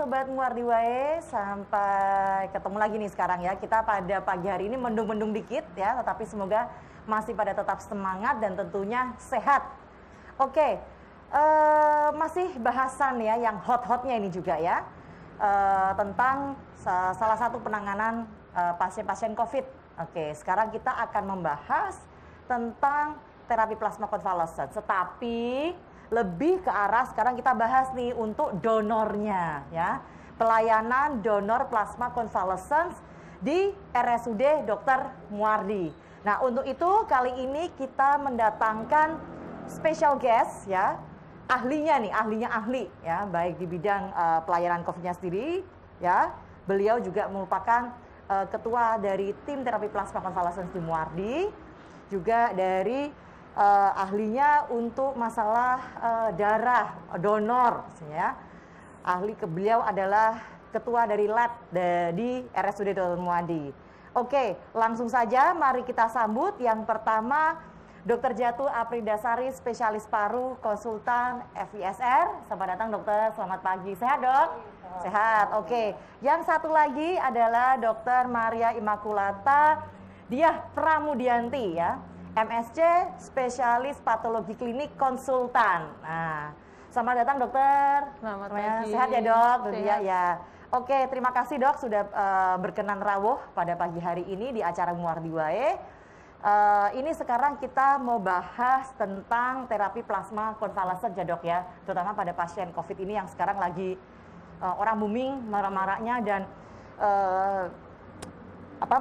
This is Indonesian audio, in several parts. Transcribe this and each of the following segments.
Sobat Muardi Wae, sampai ketemu lagi nih sekarang ya. Kita pada pagi hari ini mendung-mendung dikit ya, tetapi semoga masih pada tetap semangat dan tentunya sehat. Oke, masih bahasan ya yang hot-hotnya ini juga ya, tentang salah satu penanganan pasien-pasien COVID. Oke, sekarang kita akan membahas tentang terapi plasma konvalesen, tetapi lebih ke arah sekarang kita bahas nih untuk donornya ya. Pelayanan donor plasma konvalesen di RSUD Dr. Muardi. Nah, untuk itu kali ini kita mendatangkan special guest ya. Ahlinya ahli ya, baik di bidang pelayanan COVID-nya sendiri ya. Beliau juga merupakan ketua dari tim terapi plasma konvalesen di Muardi, juga dari ahlinya untuk masalah darah donor ya. Beliau adalah ketua dari lab di RSUD Dr. Muardi. Oke, langsung saja mari kita sambut yang pertama Dr. Jatu Apridasari, spesialis paru, konsultan FISR. Selamat datang dokter, selamat pagi. Sehat dok? Sehat, oke. Yang satu lagi adalah Dr. Maria Immaculata Diah Pramudianti ya, MSc, spesialis patologi klinik konsultan. Nah, selamat datang dokter. Selamat pagi. Sehat ya dok? Sehat. Ya. Oke, terima kasih dok sudah berkenan rawuh pada pagi hari ini di acara Muardi Wae. Ini sekarang kita mau bahas tentang terapi plasma konvalesen ya dok ya, terutama pada pasien COVID ini yang sekarang lagi orang booming marah-marahnya dan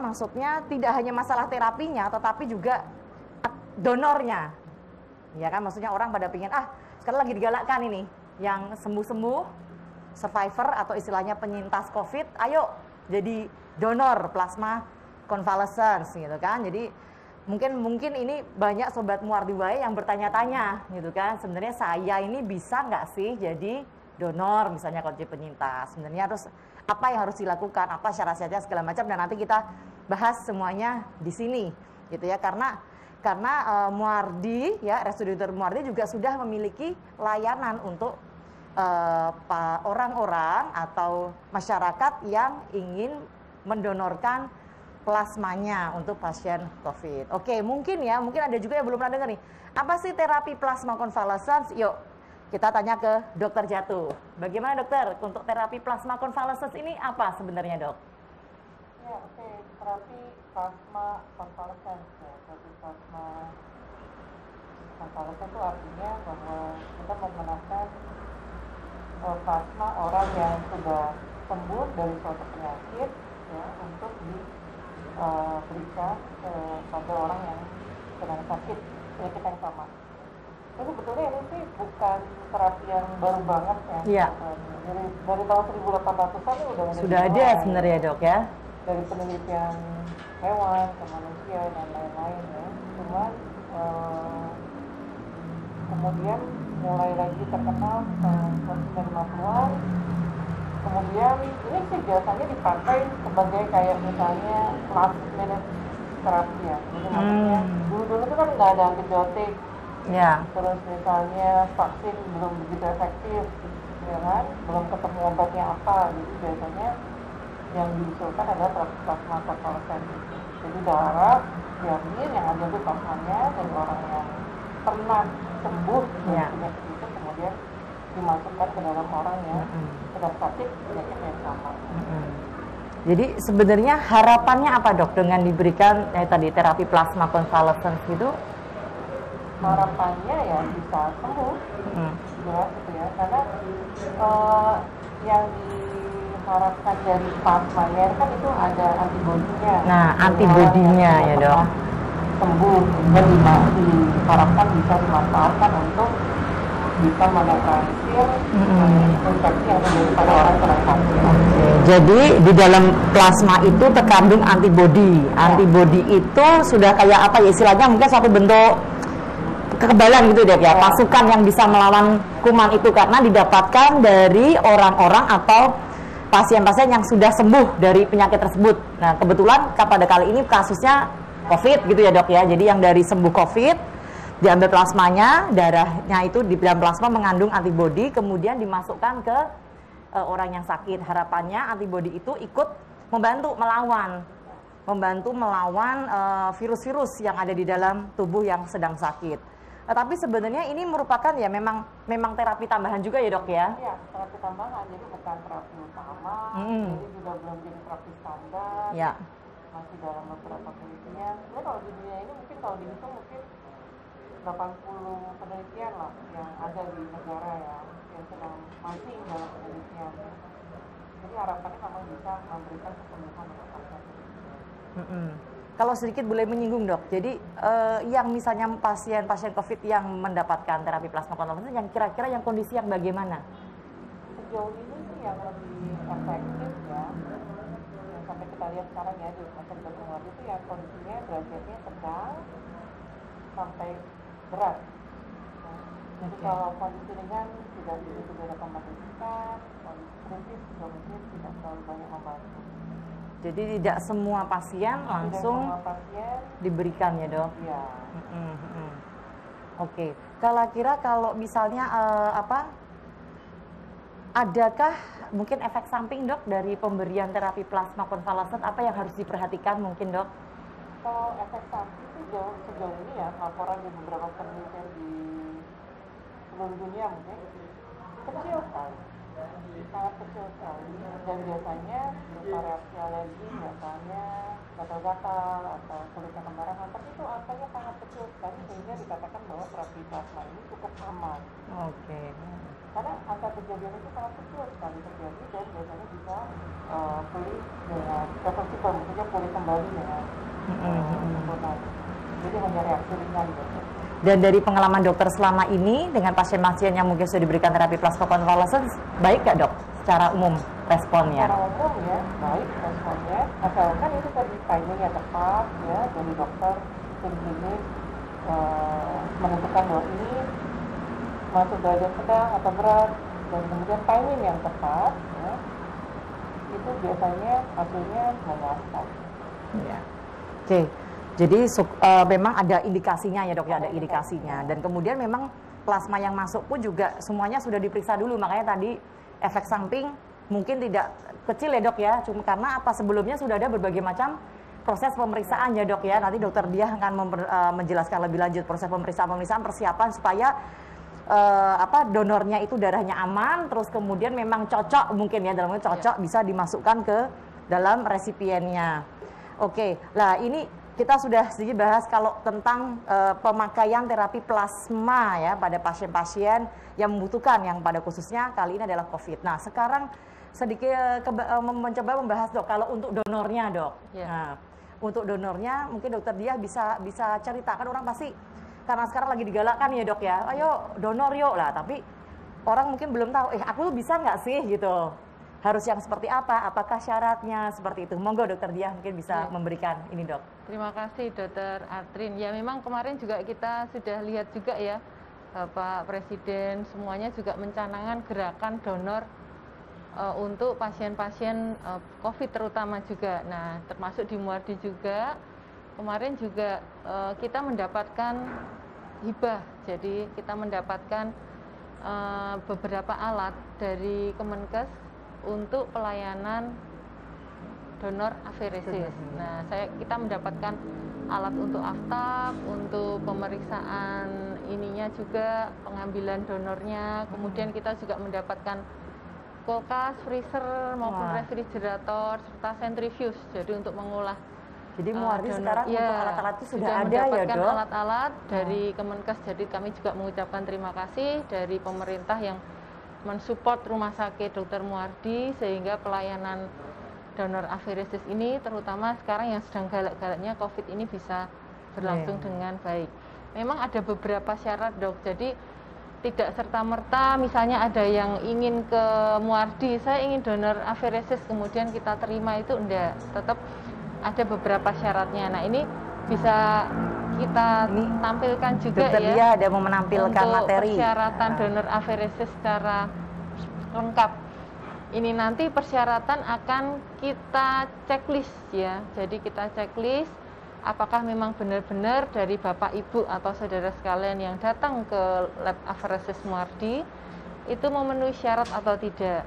maksudnya tidak hanya masalah terapinya, tetapi juga donornya, ya kan, maksudnya orang pada pingin sekarang lagi digalakkan ini yang sembuh-sembuh, survivor atau istilahnya penyintas COVID, ayo jadi donor plasma konvalesen gitu kan. Jadi mungkin ini banyak sobat Muardi Wae yang bertanya-tanya gitu kan, sebenarnya saya ini bisa nggak sih jadi donor misalnya kalau jadi penyintas, sebenarnya harus apa yang harus dilakukan, apa syarat-syaratnya segala macam, dan nanti kita bahas semuanya di sini gitu ya, karena Muardi ya, RSUD Dr. Muardi juga sudah memiliki layanan untuk orang-orang atau masyarakat yang ingin mendonorkan plasmanya untuk pasien COVID. Oke, mungkin ada juga yang belum pernah dengar nih, apa sih terapi plasma konvalesen? Yuk kita tanya ke Dokter Jatu. Bagaimana dokter untuk terapi plasma konvalesen ini apa sebenarnya dok? Ya, oke. Terapi plasma konvalesen ya. Terapi plasma konvalesen itu artinya bahwa kita menggunakan plasma orang yang sudah sembuh dari suatu penyakit ya, untuk diberikan pada orang yang sedang sakit penyakit yang sama. Jadi sebetulnya ini sih bukan terapi yang baru banget ya. Iya. Dari tahun 1800-an ini sudah ada sebenarnya dok ya. Dari penelitian hewan ke manusia dan lain-lain ya. Cuman kemudian mulai lagi terkenal tahun 1950-an. Kemudian ini sih biasanya dipakai sebagai kayak misalnya last minute terapi ya. Jadi maksudnya dulu itu kan nggak ada antibiotik. Ya. Terus misalnya vaksin belum begitu efektif, ya kan? Belum ketemu obatnya apa, jadi biasanya yang diusulkan adalah terapi plasma konvalesen. Jadi darah diambil yang ada di plasmanya dari orang yang pernah sembuh dari penyakit itu, kemudian dimasukkan ke dalam orang yang sedang sakit penyakit yang sama. Jadi sebenarnya harapannya apa dok dengan diberikan tadi terapi plasma konvalesen gitu? Harapannya ya bisa sembuh, jelas gitu ya, karena yang diharapkan dari plasmanya kan itu ada antibodinya. Nah, antibodinya ya dok. Sembuh, dan diharapkan bisa dimanfaatkan untuk bisa menetralisir infeksi yang terjadi pada orang yang sakit. Jadi di dalam plasma itu terkandung antibodi. Antibodi itu sudah kayak apa ya istilahnya, mungkin suatu bentuk kekebalan gitu deh ya, pasukan yang bisa melawan kuman itu karena didapatkan dari orang-orang atau pasien-pasien yang sudah sembuh dari penyakit tersebut. Nah, kebetulan pada kali ini kasusnya COVID gitu ya dok ya. Jadi yang dari sembuh COVID diambil plasmanya, darahnya itu di dalam plasma mengandung antibodi, kemudian dimasukkan ke orang yang sakit. Harapannya antibodi itu ikut membantu melawan virus-virus yang ada di dalam tubuh yang sedang sakit. Tapi sebenarnya ini merupakan ya memang terapi tambahan juga ya dok ya? Iya, terapi tambahan, jadi bukan terapi utama, jadi juga belum jadi terapi standar. Ya. Masih dalam beberapa penelitian. Sebenarnya kalau di dunia ini mungkin kalau dihitung mungkin 80 penelitian lah yang ada di negara yang sedang masih dalam penelitian. Jadi harapannya memang bisa memberikan kesembuhan untuk pasien. Kalau sedikit boleh menyinggung dok, jadi yang misalnya pasien-pasien COVID yang mendapatkan terapi plasma konvalesen yang kira-kira yang kondisi yang bagaimana? Sejauh ini sih yang lebih efektif ya, yang sampai kita lihat sekarang ya di rumah sakit Dr. itu yang kondisinya derajatnya sedang sampai berat. Jadi kalau kondisi ringan tidak begitu direkomendasikan, kondisi kritis juga mungkin tidak terlalu banyak membantu. Jadi tidak semua pasien langsung diberikan ya dok? Iya. Oke. Kalau misalnya adakah mungkin efek samping dok dari pemberian terapi plasma konvalesen, apa yang harus diperhatikan mungkin dok? Kalau efek samping itu sejauh ini ya laporan di beberapa penelitian di seluruh dunia mungkin kecil sekali. Sangat kecil sekali, dan biasanya berupa reaksi alergi, biasanya gatal-gatal atau kulitnya kemerahan, tapi itu angkanya sangat kecil sekali sehingga dikatakan bahwa terapi plasma ini cukup aman. Oke. Karena angka kejadian itu sangat kecil sekali terjadi dan biasanya bisa pulih dengan reversible, maksudnya pulih kembali dengan sempurna. Jadi hanya reaksi ringan gitu. Dan dari pengalaman dokter selama ini dengan pasien-pasien yang mungkin sudah diberikan terapi plasma konvalesen, baik nggak dok secara umum responnya? Secara umum ya, baik responnya, asalkan itu tadi timingnya tepat ya, dari dokter tim klinik menentukan bahwa ini masuk derajat sedang atau berat, dan kemudian timing yang tepat ya, itu biasanya hasilnya memuaskan. Ya. Oke. Jadi memang ada indikasinya ya dok ya, ada indikasinya. Dan kemudian memang plasma yang masuk pun juga semuanya sudah diperiksa dulu. Makanya tadi efek samping mungkin tidak kecil ya dok ya. Cuma karena apa sebelumnya sudah ada berbagai macam proses pemeriksaan ya dok ya. Nanti dokter dia akan menjelaskan lebih lanjut proses pemeriksaan persiapan supaya donornya itu darahnya aman. Terus kemudian memang cocok mungkin ya, dalamnya cocok bisa dimasukkan ke dalam resipiennya. Oke, lah ini kita sudah sedikit bahas kalau tentang pemakaian terapi plasma ya pada pasien-pasien yang membutuhkan, yang pada khususnya kali ini adalah COVID. Nah sekarang sedikit mencoba membahas dok kalau untuk donornya dok. Nah untuk donornya mungkin dokter dia bisa ceritakan, orang pasti karena sekarang lagi digalakkan ya dok ya, ayo donor yuk lah. Tapi orang mungkin belum tahu, aku bisa nggak sih gitu. Harus yang seperti apa? Apakah syaratnya seperti itu? Monggo dokter dia mungkin bisa memberikan ini dok. Terima kasih dokter Atrin. Ya memang kemarin juga kita sudah lihat juga ya, Bapak Presiden semuanya juga mencanangkan gerakan donor untuk pasien-pasien COVID terutama juga. Nah termasuk di Muardi juga kemarin juga kita mendapatkan hibah. Jadi kita mendapatkan beberapa alat dari Kemenkes untuk pelayanan donor aferesis. Nah, kita mendapatkan alat untuk aftab, untuk pemeriksaan ininya juga, pengambilan donornya. Kemudian kita juga mendapatkan kulkas, freezer maupun refrigerator serta centrifuge. Jadi untuk mengolah. Jadi Muardi sekarang ya, untuk alat-alat itu sudah ada mendapatkan ya dok? Alat-alat dari Kemenkes. Jadi kami juga mengucapkan terima kasih dari pemerintah yang mensupport Rumah Sakit Dr. Muardi sehingga pelayanan donor aferesis ini terutama sekarang yang sedang galak-galaknya COVID ini bisa berlangsung dengan baik. Memang ada beberapa syarat dok, jadi tidak serta-merta misalnya ada yang ingin ke Muardi, saya ingin donor aferesis kemudian kita terima, itu enggak, tetap ada beberapa syaratnya. Nah ini bisa kita tampilkan juga dokter ya, dia ada mau menampilkan untuk materi persyaratan donor aferesis secara lengkap. Ini nanti persyaratan akan kita checklist ya. Jadi kita checklist apakah memang benar-benar dari Bapak Ibu atau saudara sekalian yang datang ke lab aferesis Muardi itu memenuhi syarat atau tidak.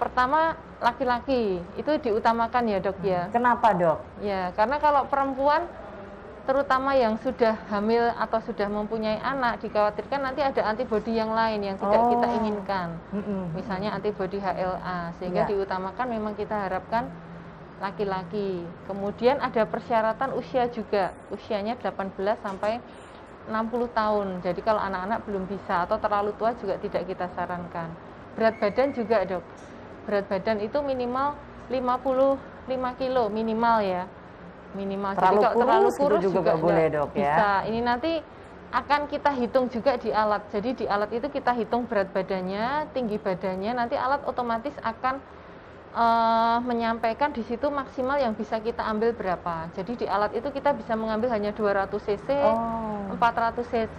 Pertama laki-laki itu diutamakan ya dok ya. Kenapa dok? Ya karena kalau perempuan terutama yang sudah hamil atau sudah mempunyai anak dikhawatirkan nanti ada antibodi yang lain yang tidak kita inginkan. Misalnya antibodi HLA sehingga diutamakan memang kita harapkan laki-laki. Kemudian ada persyaratan usia juga. Usianya 18 sampai 60 tahun. Jadi kalau anak-anak belum bisa atau terlalu tua juga tidak kita sarankan. Berat badan juga dok. Berat badan itu minimal 55 kilo minimal ya. Minimal. Terlalu jadi kalau kurus, terlalu kurus juga nggak boleh dok ya. Bisa. Ini nanti akan kita hitung juga di alat. Jadi di alat itu kita hitung berat badannya, tinggi badannya. Nanti alat otomatis akan menyampaikan di situ maksimal yang bisa kita ambil berapa. Jadi di alat itu kita bisa mengambil hanya 200 cc, 400 cc,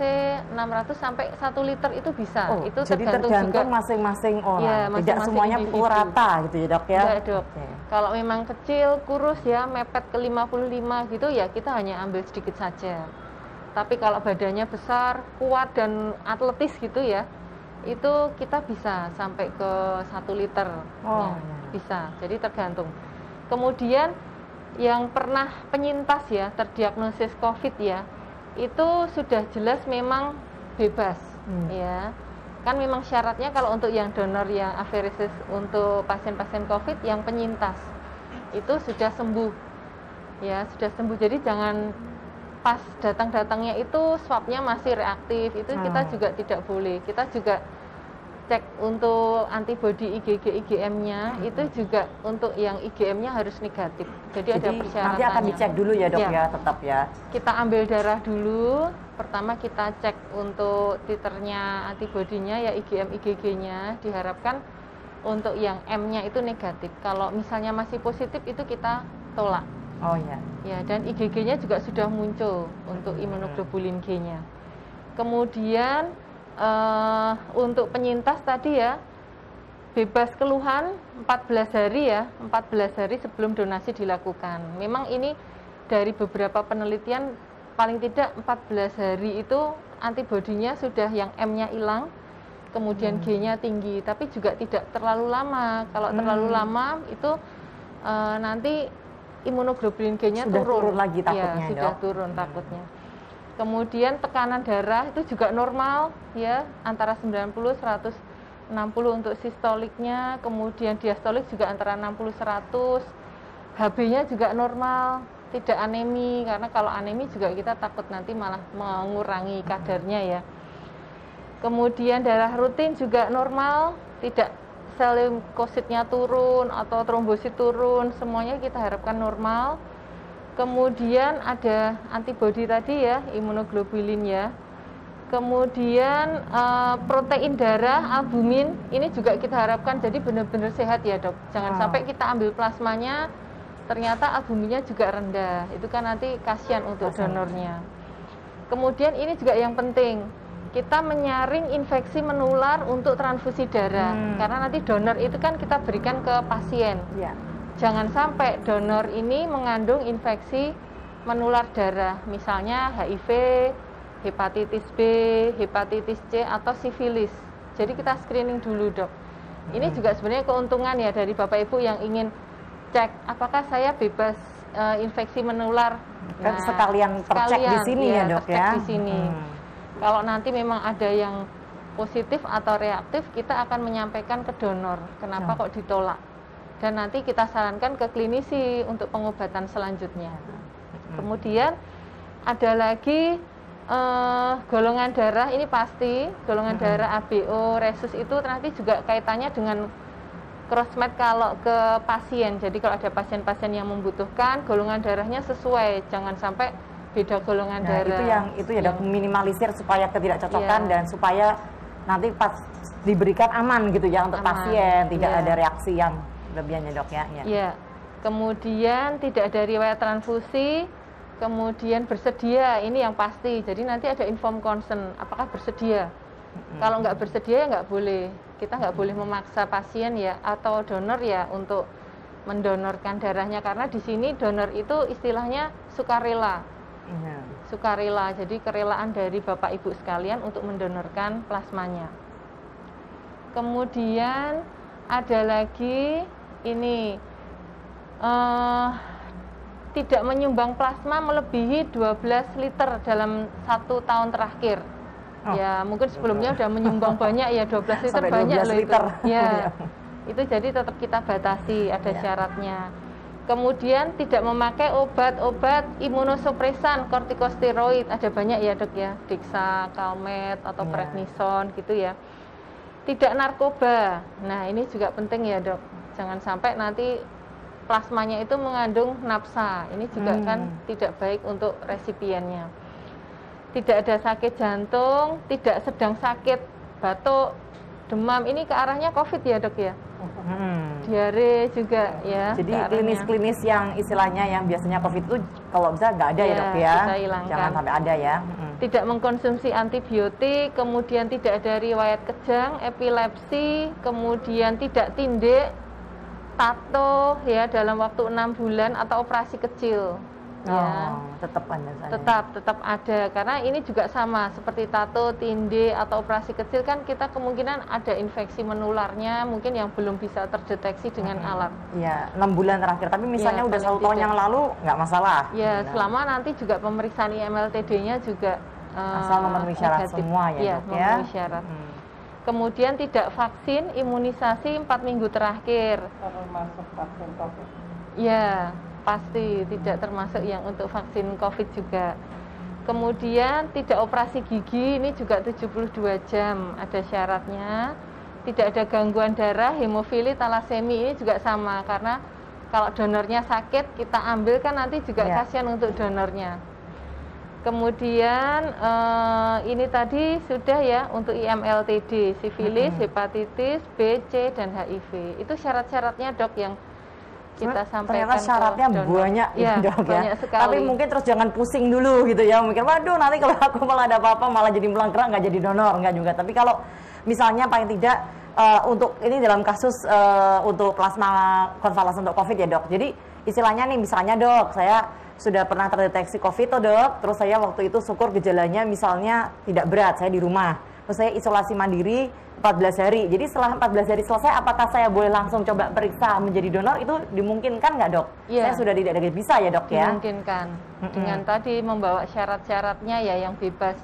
600 sampai 1 liter itu bisa. Itu jadi tergantung masing-masing orang. Ya, tidak semuanya pukul rata gitu ya dok ya. Enggak dok. Kalau memang kecil, kurus ya, mepet ke 55 gitu ya kita hanya ambil sedikit saja. Tapi kalau badannya besar, kuat dan atletis gitu ya, itu kita bisa sampai ke 1 liter. Bisa, jadi tergantung. Kemudian yang pernah penyintas ya, terdiagnosis COVID ya, itu sudah jelas memang bebas ya. Kan memang syaratnya kalau untuk yang donor yang aferesis untuk pasien-pasien COVID yang penyintas itu sudah sembuh ya, sudah sembuh. Jadi jangan pas datang-datangnya itu swabnya masih reaktif, itu kita juga tidak boleh. Kita juga cek untuk antibodi IgG IgM-nya itu juga untuk yang IgM-nya harus negatif. Jadi ada persyaratannya. Nanti akan dicek dulu ya dok ya, tetap ya. Kita ambil darah dulu. Pertama kita cek untuk titernya antibodinya ya IgM IgG-nya. Diharapkan untuk yang M-nya itu negatif. Kalau misalnya masih positif itu kita tolak. Oh ya. Ya, dan IgG-nya juga sudah muncul untuk imunoglobulin G-nya. Kemudian untuk penyintas tadi ya bebas keluhan 14 hari ya, 14 hari sebelum donasi dilakukan. Memang ini dari beberapa penelitian paling tidak 14 hari itu antibodinya sudah yang M-nya hilang, kemudian G-nya tinggi, tapi juga tidak terlalu lama. Kalau terlalu lama itu nanti imunoglobulin G-nya turun lagi takutnya. Ya, sudah turun takutnya. Kemudian tekanan darah itu juga normal ya, antara 90 160 untuk sistoliknya, kemudian diastolik juga antara 60 100. HB-nya juga normal, tidak anemi, karena kalau anemi juga kita takut nanti malah mengurangi kadarnya ya. Kemudian darah rutin juga normal, tidak sel leukositnya turun atau trombosit turun, semuanya kita harapkan normal. Kemudian ada antibodi tadi ya, imunoglobulin ya. Kemudian protein darah, albumin, ini juga kita harapkan jadi benar-benar sehat ya dok. Jangan sampai kita ambil plasmanya, ternyata albuminnya juga rendah. Itu kan nanti kasihan untuk donornya. Kemudian ini juga yang penting, kita menyaring infeksi menular untuk transfusi darah. Karena nanti donor itu kan kita berikan ke pasien. Jangan sampai donor ini mengandung infeksi menular darah, misalnya HIV, hepatitis B, hepatitis C, atau sifilis. Jadi kita screening dulu dok. Ini juga sebenarnya keuntungan ya dari Bapak Ibu yang ingin cek apakah saya bebas infeksi menular. Kan sekalian tercek di sini ya dok ya. Di sini. Kalau nanti memang ada yang positif atau reaktif, kita akan menyampaikan ke donor. Kenapa kok ditolak? Dan nanti kita sarankan ke klinisi untuk pengobatan selanjutnya. Kemudian ada lagi golongan darah, ini pasti golongan darah ABO, resus itu nanti juga kaitannya dengan crossmatch kalau ke pasien. Jadi kalau ada pasien-pasien yang membutuhkan, golongan darahnya sesuai, jangan sampai beda golongan darah. Itu ya dok, minimalisir supaya ketidakcocokan dan supaya nanti pas diberikan aman gitu ya untuk pasien, tidak ada reaksi yang lebihannya dok ya. Ya. Kemudian tidak ada riwayat transfusi, kemudian bersedia, ini yang pasti. Jadi nanti ada inform consent, apakah bersedia. Kalau nggak bersedia ya nggak boleh. Kita nggak boleh memaksa pasien ya atau donor ya untuk mendonorkan darahnya, karena di sini donor itu istilahnya sukarela. Sukarela, jadi kerelaan dari Bapak Ibu sekalian untuk mendonorkan plasmanya. Kemudian ada lagi ini tidak menyumbang plasma melebihi 12 liter dalam 1 tahun terakhir. Ya mungkin sebelumnya udah menyumbang banyak ya, 12 liter sampai banyak 12 loh liter. itu. Ya, itu jadi tetap kita batasi, ada syaratnya. Kemudian tidak memakai obat-obat imunosupresan, kortikosteroid, ada banyak ya dok ya, Dexa, Calmet atau Prednison gitu ya. Tidak narkoba, nah ini juga penting ya dok, jangan sampai nanti plasmanya itu mengandung nafsa, ini juga kan tidak baik untuk resipiennya. Tidak ada sakit jantung, tidak sedang sakit, batuk, demam, ini ke arahnya COVID ya dok ya? Diare juga ya. Jadi klinis-klinis yang istilahnya yang biasanya COVID itu kalau bisa nggak ada ya dok ya? Kita hilangkan. Jangan sampai ada ya. Tidak mengkonsumsi antibiotik, kemudian tidak ada riwayat kejang, epilepsi, kemudian tidak tindik, tato ya dalam waktu 6 bulan atau operasi kecil. Ya, tetap ada. Tetap ada, karena ini juga sama seperti tato, tinde atau operasi kecil kan kita kemungkinan ada infeksi menularnya mungkin yang belum bisa terdeteksi dengan alat. Iya, 6 bulan terakhir. Tapi misalnya Ya, udah 1 tahun yang lalu nggak masalah. Ya, selama nanti juga pemeriksaan IMLTD-nya juga asal memenuhi syarat negatif. semua ya, Ya, dok ya. memenuhi syarat. Kemudian tidak vaksin imunisasi 4 minggu terakhir. Termasuk vaksin COVID. Ya, pasti tidak termasuk yang untuk vaksin COVID juga. Kemudian tidak operasi gigi, ini juga 72 jam, ada syaratnya. Tidak ada gangguan darah, hemofili, talasemi, ini juga sama, karena kalau donornya sakit kita ambil kan nanti juga kasihan untuk donornya. Kemudian ini tadi sudah ya untuk IMLTD, sifilis, hepatitis, B, C, dan HIV. Itu syarat-syaratnya dok yang kita sampaikan. Ternyata syaratnya banyak ya, dok ya. banyak sekali. Tapi mungkin terus jangan pusing dulu gitu ya. Mungkin waduh nanti kalau aku malah ada apa-apa malah jadi melangkrak nggak jadi donor, nggak juga. Tapi kalau misalnya paling tidak untuk ini dalam kasus untuk plasma konvalesen untuk COVID ya dok. Jadi istilahnya nih misalnya dok, saya sudah pernah terdeteksi COVID tuh dok, terus saya waktu itu syukur gejalanya misalnya tidak berat, saya di rumah, terus saya isolasi mandiri 14 hari, jadi setelah 14 hari selesai, apakah saya boleh langsung coba periksa menjadi donor, itu dimungkinkan nggak dok? Ya. Saya sudah tidak bisa ya dok ya? Dimungkinkan, dengan tadi membawa syarat-syaratnya ya yang bebas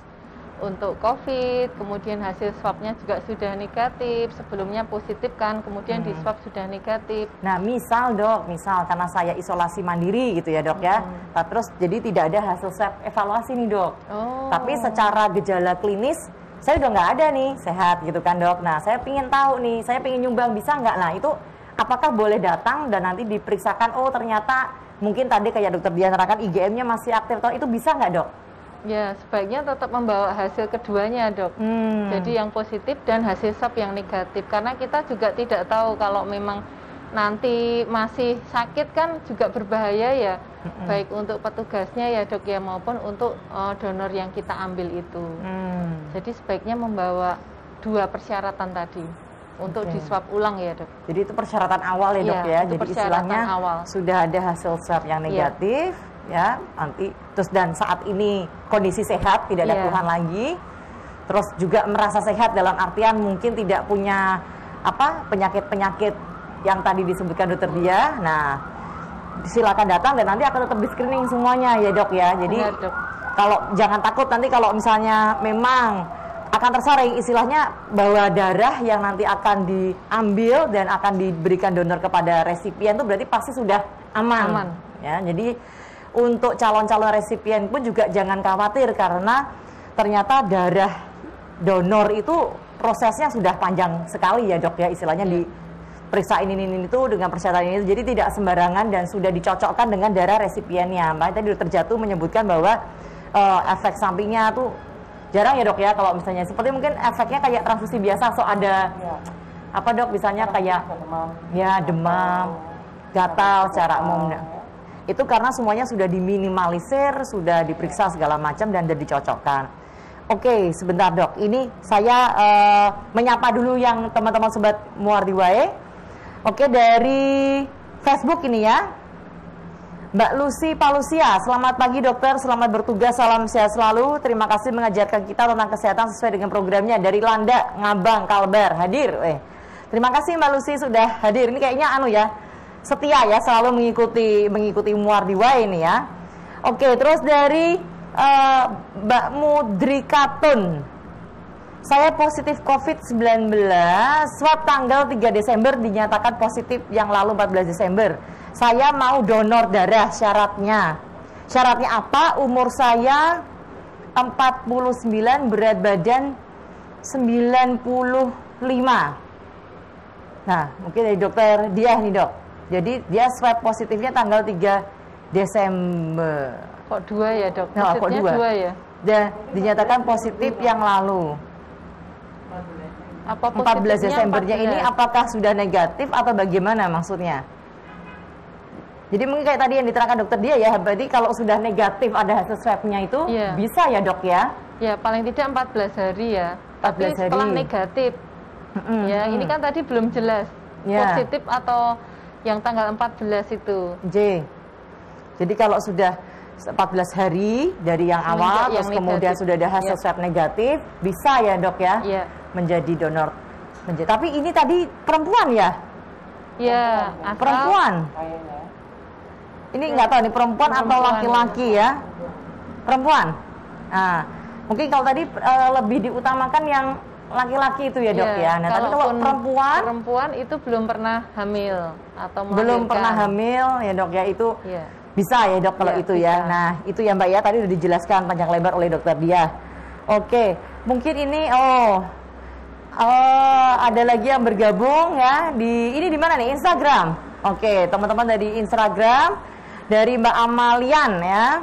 untuk COVID, kemudian hasil swabnya juga sudah negatif, sebelumnya positif kan, kemudian di swab sudah negatif. Nah misal dok, karena saya isolasi mandiri gitu ya dok ya, nah, terus jadi tidak ada hasil swab evaluasi nih dok, tapi secara gejala klinis saya udah nggak ada nih, sehat gitu kan dok. Nah saya pingin tahu nih, saya pingin nyumbang bisa nggak? Nah itu apakah boleh datang dan nanti diperiksakan, oh ternyata mungkin tadi kayak dokter Dian terangkan IgM-nya masih aktif, itu bisa nggak dok? Ya, sebaiknya tetap membawa hasil keduanya, dok. Jadi yang positif dan hasil swab yang negatif. Karena kita juga tidak tahu kalau memang nanti masih sakit kan juga berbahaya ya. Baik untuk petugasnya ya dok ya, maupun untuk donor yang kita ambil itu. Jadi sebaiknya membawa 2 persyaratan tadi untuk di swab ulang ya dok. Jadi itu persyaratan awal ya dok ya. Jadi istilahnya awal. Sudah ada hasil swab yang negatif. Ya, nanti terus dan saat ini kondisi sehat, tidak ada keluhan lagi, terus juga merasa sehat dalam artian mungkin tidak punya penyakit-penyakit yang tadi disebutkan dokter Dia. Nah silakan datang dan nanti akan tetap di screening semuanya ya dok ya. Jadi dok. Kalau jangan takut nanti kalau misalnya memang akan tersaring istilahnya bahwa darah yang nanti akan diambil dan akan diberikan donor kepada resipien itu berarti pasti sudah aman. Ya, jadi untuk calon-calon resipien pun juga jangan khawatir karena ternyata darah donor itu prosesnya sudah panjang sekali ya dok ya, istilahnya diperiksa ini itu dengan persyaratan ini, jadi tidak sembarangan dan sudah dicocokkan dengan darah resipiennya. Makanya tadi dokter Jatuh menyebutkan bahwa efek sampingnya tuh jarang ya dok ya, kalau misalnya seperti mungkin efeknya kayak transfusi biasa, ada apa dok misalnya kayak demam, gatal secara umum. Itu karena semuanya sudah diminimalisir, sudah diperiksa segala macam dan sudah dicocokkan. Oke, sebentar dok. Ini saya menyapa dulu yang teman-teman sobat Muardi Wae. Oke, dari Facebook ini ya. Mbak Lucy Palusia, selamat pagi dokter, selamat bertugas, salam sehat selalu. Terima kasih mengajarkan kita tentang kesehatan sesuai dengan programnya. Dari Landa, Ngabang, Kalbar, hadir. Terima kasih Mbak Lucy sudah hadir. Ini kayaknya setia ya, selalu mengikuti Muardiwa ini ya. Oke, terus dari Mbak Mudrikatun. Saya positif COVID-19, swab tanggal 3 Desember dinyatakan positif yang lalu 14 Desember. Saya mau donor darah, syaratnya apa? Umur saya 49, berat badan 95. Nah, mungkin dari dokter Diah nih dok. Jadi dia swab positifnya tanggal 3 Desember. Kok 2 ya dok? Nah, kok 2 ya? Dan dinyatakan positif yang lalu. Apa 14 Desembernya 14? ini apakah sudah negatif atau bagaimana maksudnya? Jadi mungkin kayak tadi yang diterangkan dokter dia ya, berarti kalau sudah negatif ada hasil swabnya itu bisa ya dok ya? Ya paling tidak 14 hari ya. 14 Tapi setelah hari. negatif, ya ini kan tadi belum jelas positif atau yang tanggal 14 itu. Jadi kalau sudah 14 hari dari yang awal, terus kemudian sudah ada hasil swab negatif, bisa ya dok ya? Menjadi donor. Tapi ini tadi perempuan ya? Iya, perempuan. Ini nggak tahu nih perempuan atau laki-laki ya? Perempuan. Nah, mungkin kalau tadi lebih diutamakan yang laki-laki itu ya dok ya. Nah, tapi kalau perempuan itu belum pernah hamil atau melahirkan. Belum pernah hamil ya dok ya, itu bisa ya dok kalau itu ya. Nah, itu ya Mbak ya, tadi udah dijelaskan panjang lebar oleh dokter dia. Oke, mungkin ini ada lagi yang bergabung ya ini di mana nih? Instagram. Oke, teman-teman dari Instagram dari Mbak Amalian ya.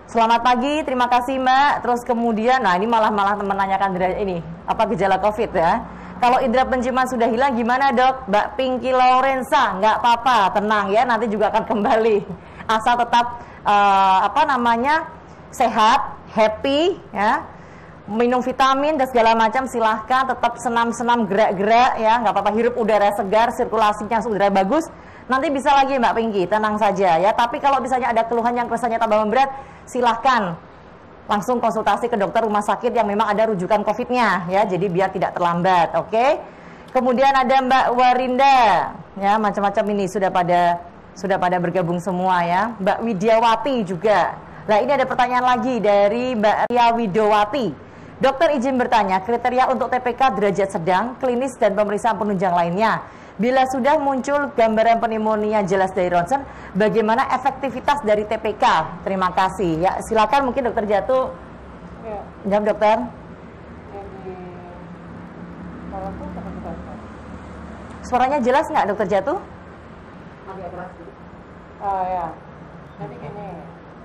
Selamat pagi, terima kasih Mbak. Terus kemudian, nah ini malah menanyakan ini apa gejala COVID ya. Kalau indera penciuman sudah hilang gimana dok? Mbak Pinky Lorenza, nggak apa-apa, tenang ya, nanti juga akan kembali. Asal tetap sehat, happy ya. Minum vitamin dan segala macam silahkan, tetap senam-senam, gerak-gerak ya, nggak apa-apa, hirup udara segar, sirkulasinya udara bagus, nanti bisa lagi Mbak Pinky, tenang saja ya. Tapi kalau misalnya ada keluhan yang kesannya tambah memberat, silahkan langsung konsultasi ke dokter rumah sakit yang memang ada rujukan COVID-nya ya, jadi biar tidak terlambat. Oke. Kemudian ada Mbak Warinda ya, macam-macam ini sudah pada bergabung semua ya. Mbak Widiawati juga. Nah, ini ada pertanyaan lagi dari Mbak Ria Widowati. Dokter izin bertanya, kriteria untuk TPK derajat sedang, klinis dan pemeriksaan penunjang lainnya. Bila sudah muncul gambaran pneumonia jelas dari ronsen, bagaimana efektivitas dari TPK? Terima kasih. Ya, silakan mungkin dokter Jatuh. Jawab dokter. Suaranya jelas nggak dokter Jatuh? Agak keras. Oh ya, jadi gini,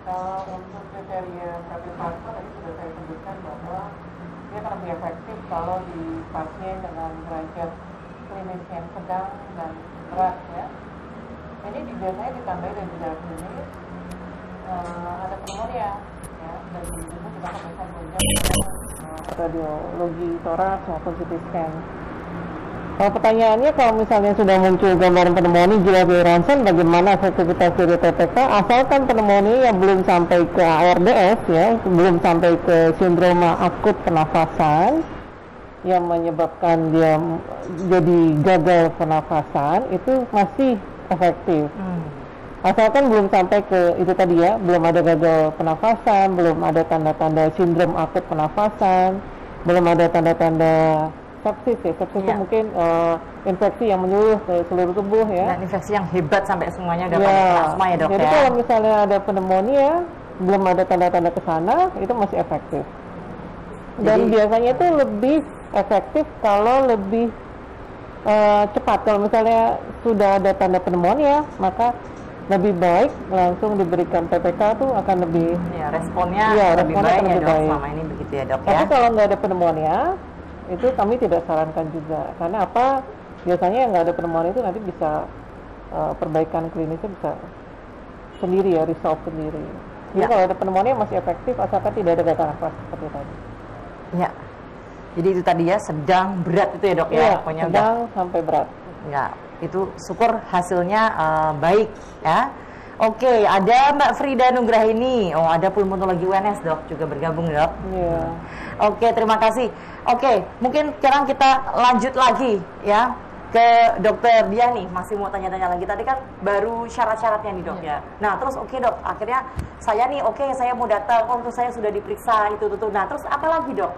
kalau untuk kriteria TPK tadi sudah saya sebutkan bahwa dia akan lebih efektif kalau di pasien dengan derajat klinis yang sedang dan berat ya. Ini biasanya ditambahi dari gejala klinis, ada pneumonia ya, dan itu kita pemeriksaan penunjang radiologi toraks maupun CT scan. Kalau pertanyaannya, kalau misalnya sudah muncul gambaran pneumonia jelas dari ronsen, bagaimana efektivitas dari TPK? Asalkan pneumonia yang belum sampai ke ARDS ya, belum sampai ke sindroma akut pernafasan yang menyebabkan dia jadi gagal pernafasan, itu masih efektif. Asalkan belum sampai ke itu tadi ya, belum ada gagal pernafasan, belum ada tanda-tanda sindrom akut pernafasan, belum ada tanda-tanda sepsis ya. Sepsis itu mungkin infeksi yang menyeluruh ke seluruh tubuh ya. Dan infeksi yang hebat sampai semuanya dapat plasma ya dok. Jadi kalau misalnya ada pneumonia, belum ada tanda-tanda ke sana, itu masih efektif. Dan biasanya itu lebih efektif kalau lebih cepat. Kalau misalnya sudah ada tanda pneumonia, maka lebih baik langsung diberikan PPK tuh akan lebih responnya lebih baik ya dok. Selama ini begitu ya dok. Tapi kalau nggak ada pneumonia, itu kami tidak sarankan juga. Karena apa? Biasanya yang nggak ada pneumonia itu nanti bisa perbaikan klinisnya bisa sendiri ya, resolve sendiri. Jadi kalau ada pneumonia masih efektif asalkan tidak ada gagal nafas seperti tadi. Ya. Jadi itu tadi ya, sedang berat itu ya dok ya. Pokoknya sedang sampai berat. Ya, itu syukur hasilnya baik ya. Oke, ada Mbak Frida Nugrahini. Oh, ada pulmonologi UNS dok juga bergabung dok. Iya. Oke, terima kasih. Oke, mungkin sekarang kita lanjut lagi ya. ke dokter dia nih, masih mau tanya-tanya lagi. Tadi kan baru syarat-syaratnya nih dok ya. Nah terus oke dok, akhirnya saya nih saya mau datang, terus saya sudah diperiksa itu tuh. Nah terus apa lagi dok?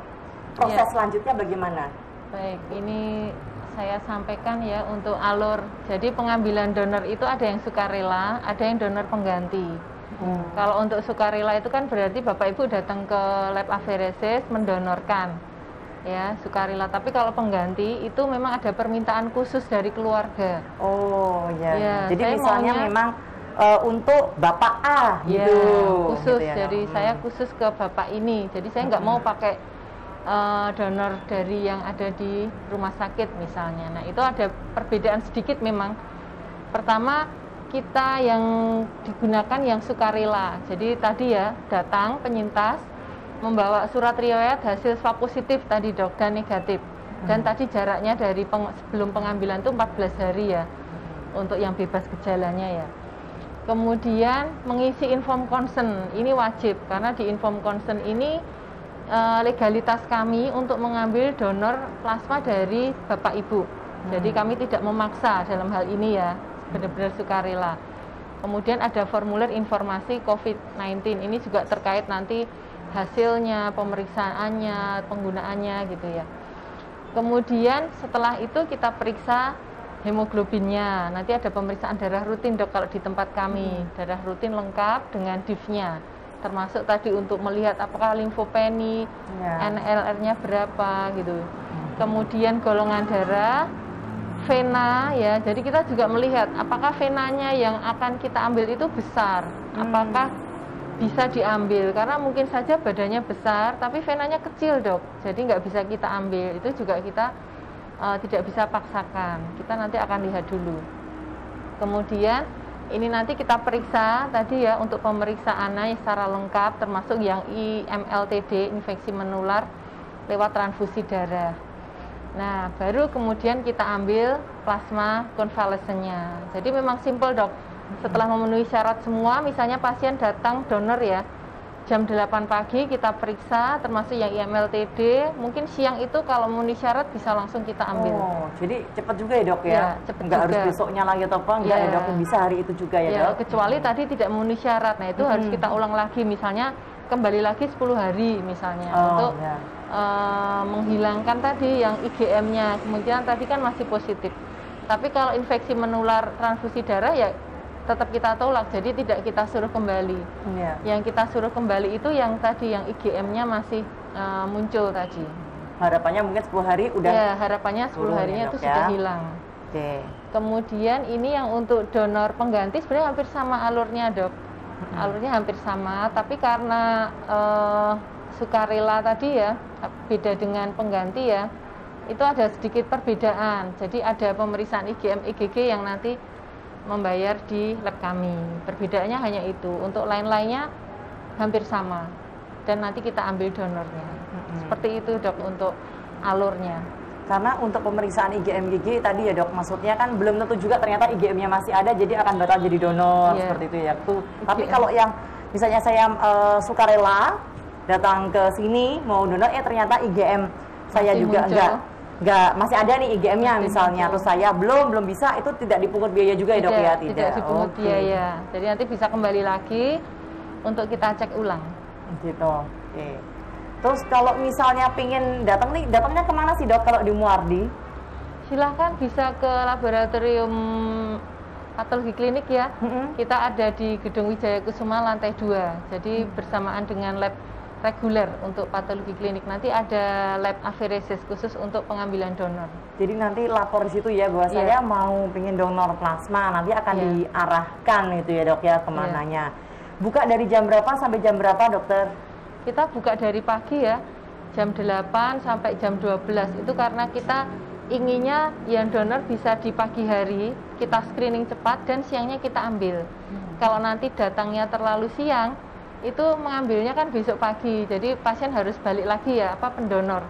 Proses selanjutnya bagaimana? Baik, ini saya sampaikan ya untuk alur. Jadi pengambilan donor itu ada yang sukarela, ada yang donor pengganti. Kalau untuk sukarela itu kan berarti Bapak Ibu datang ke lab aferesis mendonorkan. Ya, sukarela. Tapi kalau pengganti itu memang ada permintaan khusus dari keluarga. Oh ya. Ya, jadi misalnya memang untuk Bapak A gitu. Ya, khusus. Gitu ya, jadi saya khusus ke Bapak ini. Jadi saya nggak mau pakai donor dari yang ada di rumah sakit misalnya. Nah, itu ada perbedaan sedikit memang. Pertama, kita yang digunakan yang sukarela. Jadi tadi ya datang penyintas membawa surat riwayat hasil swab positif tadi dok dan negatif. Dan tadi jaraknya dari sebelum pengambilan itu 14 hari ya untuk yang bebas gejalanya ya. Kemudian mengisi inform consent, ini wajib karena di inform consent ini legalitas kami untuk mengambil donor plasma dari Bapak Ibu. Jadi kami tidak memaksa dalam hal ini ya, benar-benar sukarela. Kemudian ada formulir informasi COVID-19, ini juga terkait nanti hasilnya, pemeriksaannya, penggunaannya gitu ya. Kemudian setelah itu kita periksa hemoglobinnya. Nanti ada pemeriksaan darah rutin dok kalau di tempat kami. Darah rutin lengkap dengan DIF-nya. Termasuk tadi untuk melihat apakah limfopeni, NLR-nya berapa gitu. Kemudian golongan darah, vena ya. Jadi kita juga melihat apakah venanya yang akan kita ambil itu besar. Apakah bisa diambil, karena mungkin saja badannya besar tapi venanya kecil dok, jadi nggak bisa kita ambil. Itu juga kita tidak bisa paksakan, kita nanti akan lihat dulu. Kemudian ini nanti kita periksa tadi ya untuk pemeriksaannya secara lengkap, termasuk yang IMLTD, infeksi menular lewat transfusi darah. Nah baru kemudian kita ambil plasma konvalesennya. Jadi memang simple dok. Setelah memenuhi syarat semua, misalnya pasien datang donor ya, jam 8 pagi kita periksa, termasuk yang IMLTD, mungkin siang itu kalau memenuhi syarat bisa langsung kita ambil. Oh, jadi cepat juga ya dok ya? Ya cepat nggak juga. Harus besoknya lagi atau apa, enggak ya dok, bisa hari itu juga ya dok? Kecuali tadi tidak memenuhi syarat, nah itu harus kita ulang lagi, misalnya kembali lagi 10 hari misalnya, untuk menghilangkan tadi yang IgM-nya, kemudian tadi kan masih positif. Tapi kalau infeksi menular transfusi darah ya tetap kita tolak, jadi tidak kita suruh kembali. Yang kita suruh kembali itu yang tadi yang IgM-nya masih muncul tadi. Harapannya mungkin 10 hari udah. Ya, harapannya 10 harinya itu sudah hilang. Kemudian ini yang untuk donor pengganti sebenarnya hampir sama alurnya dok. Alurnya hampir sama, tapi karena sukarela tadi ya beda dengan pengganti ya, itu ada sedikit perbedaan. Jadi ada pemeriksaan IgM, IgG yang nanti membayar di lab kami. Perbedaannya hanya itu. Untuk lain-lainnya hampir sama. Dan nanti kita ambil donornya. Seperti itu dok untuk alurnya. Karena untuk pemeriksaan IgM IgG tadi ya dok, maksudnya kan belum tentu juga ternyata IgM-nya masih ada, jadi akan batal jadi donor seperti itu ya. Tapi kalau yang misalnya saya sukarela datang ke sini mau donor, ternyata IgM saya masih juga enggak masih ada nih IgM-nya misalnya, terus saya belum bisa, itu tidak dipungut biaya juga ya dok ya? Tidak dipungut biaya. Jadi nanti bisa kembali lagi untuk kita cek ulang. Gitu. Terus kalau misalnya pingin datang nih, datangnya kemana sih dok kalau di Muardi? Silahkan bisa ke laboratorium patologi klinik ya. Kita ada di Gedung Wijaya Kusuma lantai 2. Jadi bersamaan dengan lab reguler untuk patologi klinik. Nanti ada lab aferesis khusus untuk pengambilan donor. Jadi nanti lapor di situ ya bahwa saya mau pengen donor plasma, nanti akan diarahkan itu ya dok ya kemananya. Buka dari jam berapa sampai jam berapa dokter? Kita buka dari pagi ya, jam 8 sampai jam 12. Itu karena kita inginnya yang donor bisa di pagi hari, kita screening cepat dan siangnya kita ambil. Kalau nanti datangnya terlalu siang, itu mengambilnya kan besok pagi, jadi pasien harus balik lagi ya, pendonor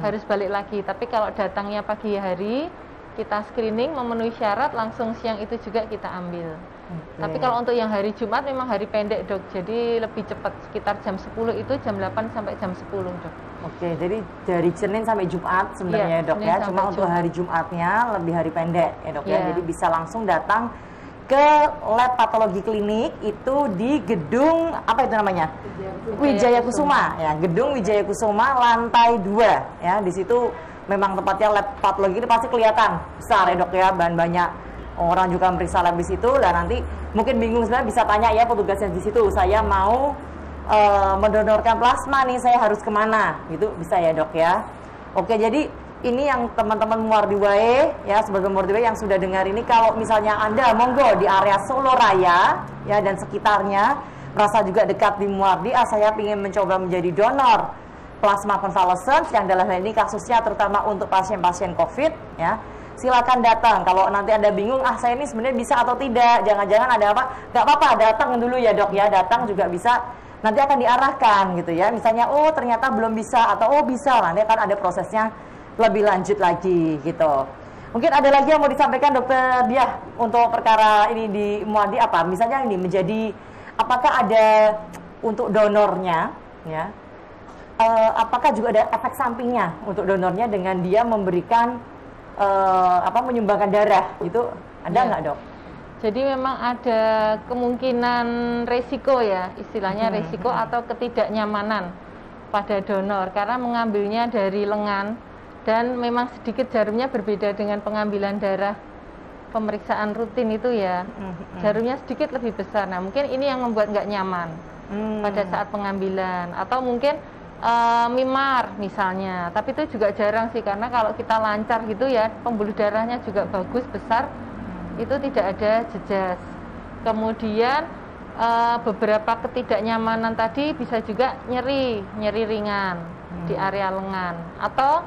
harus balik lagi. Tapi kalau datangnya pagi hari kita screening, memenuhi syarat, langsung siang itu juga kita ambil. Tapi kalau untuk yang hari Jumat memang hari pendek dok, jadi lebih cepat, sekitar jam 10 itu jam 8 sampai jam 10 dok. Oke, jadi dari Senin sampai Jumat sebenarnya dok ya, cuma untuk hari Jumatnya lebih hari pendek ya dok ya, jadi bisa langsung datang ke lab patologi klinik itu di gedung apa itu namanya? Wijaya Kusuma ya, gedung Wijaya Kusuma lantai 2 ya, di situ memang tempatnya lab patologi itu pasti kelihatan besar ya dok ya, banyak orang juga meriksa lab di situ. Dan nanti mungkin bingung sebenarnya bisa tanya ya petugasnya di situ, saya mau mendonorkan plasma nih, saya harus kemana gitu, bisa ya dok ya. Oke, jadi ini yang teman-teman Muwardi Wae ya, sebagai Muwardi Wae yang sudah dengar ini, kalau misalnya Anda monggo di area Solo Raya ya dan sekitarnya merasa juga dekat di Muwardi, saya ingin mencoba menjadi donor plasma convalescence yang dalam hal ini kasusnya terutama untuk pasien-pasien COVID ya, silakan datang. Kalau nanti Anda bingung, saya ini sebenarnya bisa atau tidak, jangan-jangan ada apa, nggak apa-apa, datang dulu ya dok ya, datang juga bisa, nanti akan diarahkan gitu ya, misalnya oh ternyata belum bisa, atau oh bisa, nanti akan ada prosesnya lebih lanjut lagi gitu. Mungkin ada lagi yang mau disampaikan dokter Diah untuk perkara ini di Muwardi apa, misalnya ini menjadi, apakah ada untuk donornya ya, apakah juga ada efek sampingnya untuk donornya dengan dia memberikan menyumbangkan darah itu, ada nggak dok? Jadi memang ada kemungkinan resiko ya, istilahnya resiko atau ketidaknyamanan pada donor karena mengambilnya dari lengan dan memang sedikit jarumnya berbeda dengan pengambilan darah pemeriksaan rutin itu ya, jarumnya sedikit lebih besar. Nah mungkin ini yang membuat nggak nyaman pada saat pengambilan, atau mungkin mimar misalnya, tapi itu juga jarang sih karena kalau kita lancar gitu ya, pembuluh darahnya juga bagus besar, itu tidak ada jejas. Kemudian beberapa ketidaknyamanan tadi bisa juga nyeri ringan di area lengan, atau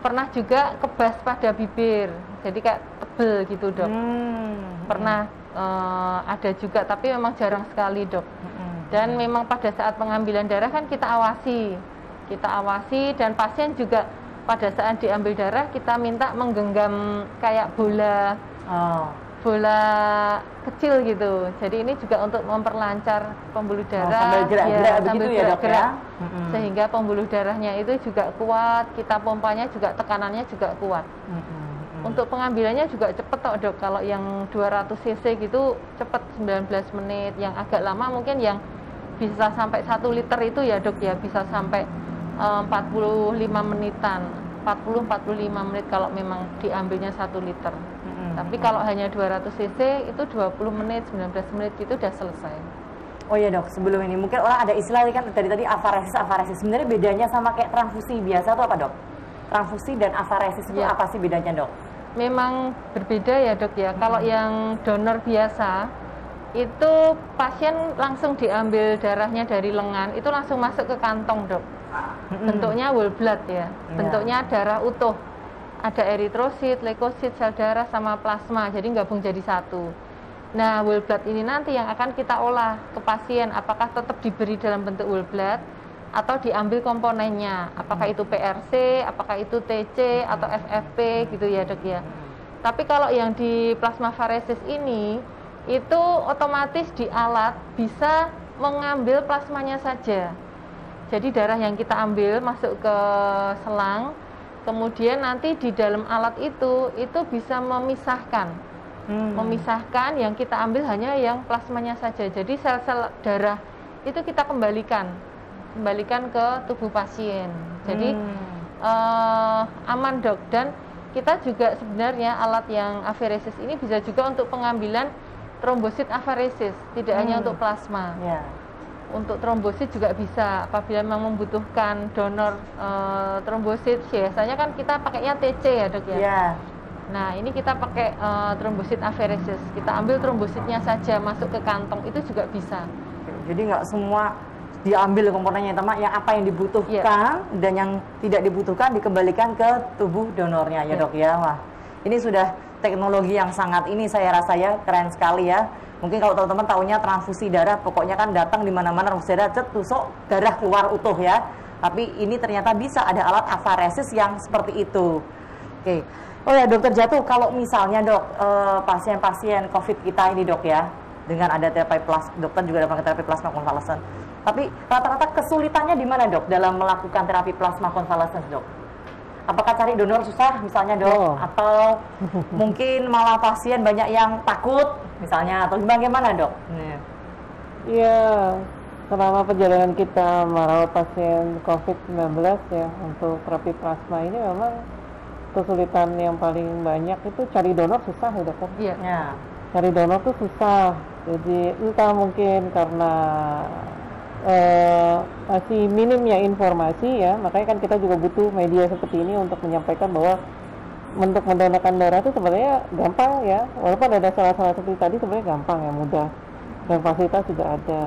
pernah juga kebas pada bibir, jadi kayak tebel gitu dok. Pernah ada juga, tapi memang jarang sekali dok. Dan memang pada saat pengambilan darah kan kita awasi dan pasien juga pada saat diambil darah kita minta menggenggam kayak bola kecil gitu. Jadi ini juga untuk memperlancar pembuluh darah, sambil gerak-gerak begitu ya dok ya, sehingga pembuluh darahnya itu juga kuat, kita pompanya juga tekanannya juga kuat. Untuk pengambilannya juga cepet dok, kalau yang 200 cc gitu cepet 19 menit, yang agak lama mungkin yang bisa sampai 1 liter itu ya dok ya, bisa sampai 45 menitan, 40-45 menit kalau memang diambilnya 1 liter. Tapi kalau hanya 200 cc itu 20 menit, 19 menit itu udah selesai. Oh iya dok, sebelum ini mungkin orang ada istilah kan tadi afaresis. Sebenarnya bedanya sama kayak transfusi biasa itu apa dok? Transfusi dan afaresis itu apa sih bedanya dok? Memang berbeda ya dok ya. Kalau yang donor biasa itu pasien langsung diambil darahnya dari lengan, itu langsung masuk ke kantong dok. Bentuknya whole blood ya, bentuknya darah utuh. Ada eritrosit, leukosit, sel darah sama plasma, jadi gabung jadi satu. Nah whole blood ini nanti yang akan kita olah ke pasien, apakah tetap diberi dalam bentuk whole blood atau diambil komponennya, apakah itu PRC, apakah itu TC atau FFP gitu ya dok ya. Tapi kalau yang di plasmafaresis ini itu otomatis di alat bisa mengambil plasmanya saja. Jadi darah yang kita ambil masuk ke selang, kemudian nanti di dalam alat itu bisa memisahkan yang kita ambil hanya yang plasmanya saja. Jadi sel-sel darah itu kita kembalikan ke tubuh pasien. Jadi aman dok. Dan kita juga sebenarnya alat yang aferesis ini bisa juga untuk pengambilan trombosit afaresis, tidak hanya untuk plasma. Untuk trombosit juga bisa apabila memang membutuhkan donor trombosit. Biasanya kan kita pakainya TC ya dok ya. Nah ini kita pakai trombosit aferesis, kita ambil trombositnya saja masuk ke kantong, itu juga bisa. Jadi nggak semua diambil komponennya, teman, yang apa yang dibutuhkan dan yang tidak dibutuhkan dikembalikan ke tubuh donornya ya dok ya. Wah ini sudah teknologi yang sangat ini saya rasa ya keren sekali ya. Mungkin kalau teman-teman taunya transfusi darah, pokoknya kan datang di mana-mana transfusi darah, tusuk darah keluar utuh ya. Tapi ini ternyata bisa ada alat afaresis yang seperti itu. Oke, Oh ya dokter Jatuh, kalau misalnya dok pasien-pasien COVID kita ini dok ya, dengan ada terapi plasma, dokter juga ada pakai terapi plasma konvalesen. Tapi rata-rata kesulitannya di mana dok dalam melakukan terapi plasma konvalesen dok? Apakah cari donor susah misalnya dok? Atau mungkin malah pasien banyak yang takut misalnya, atau bagaimana dok? Iya, selama perjalanan kita merawat pasien COVID-19 ya, untuk terapi plasma ini memang kesulitan yang paling banyak itu cari donor susah ya dokter. Iya. Ya. Cari donor tuh susah. Jadi entah mungkin karena masih minimnya informasi ya, makanya kan kita juga butuh media seperti ini untuk menyampaikan bahwa untuk mendonorkan darah itu sebenarnya gampang ya, walaupun ada salah-salah seperti tadi sebenarnya gampang ya, mudah, dan fasilitas juga ada.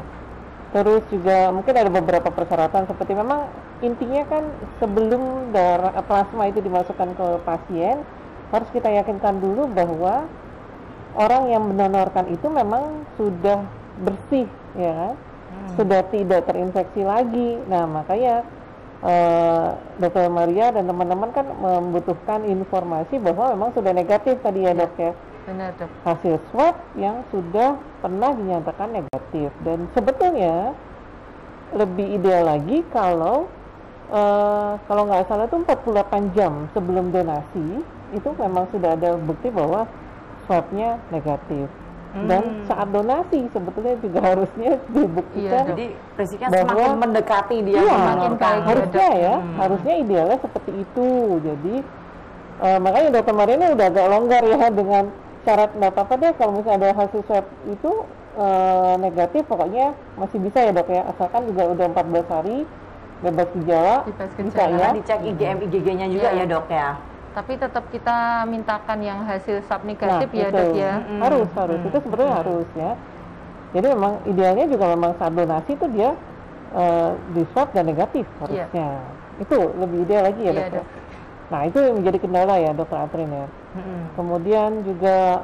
Terus juga mungkin ada beberapa persyaratan seperti memang intinya kan sebelum darah plasma itu dimasukkan ke pasien harus kita yakinkan dulu bahwa orang yang mendonorkan itu memang sudah bersih ya kan, sudah tidak terinfeksi lagi. Nah makanya Dr. Maria dan teman-teman kan membutuhkan informasi bahwa memang sudah negatif tadi ya dok ya. Benar dok. Hasil swab yang sudah pernah dinyatakan negatif, dan sebetulnya lebih ideal lagi kalau nggak salah itu 48 jam sebelum donasi itu memang sudah ada bukti bahwa swabnya negatif. Dan saat donasi sebetulnya juga harusnya dibuktikan. Jadi prinsipnya semakin mendekati dia semakin baik. Harusnya ya, harusnya idealnya seperti itu. Jadi makanya dokter Maria ini udah agak longgar ya dengan syarat nggak apa-apa deh kalau misalnya ada hasil swab itu negatif, pokoknya masih bisa ya dok ya, asalkan juga udah 14 hari bebas gejala, bisa ya. Dicek IgM IgG-nya juga ya dok ya. Tapi tetap kita mintakan yang hasil swab negatif ya dok ya. Harus itu sebetulnya harus ya. Jadi memang idealnya juga memang saat donasi itu dia di swab dan negatif harusnya. Itu lebih ideal lagi ya dok. Ya? Nah itu yang menjadi kendala ya dokter Atrin ya. Kemudian juga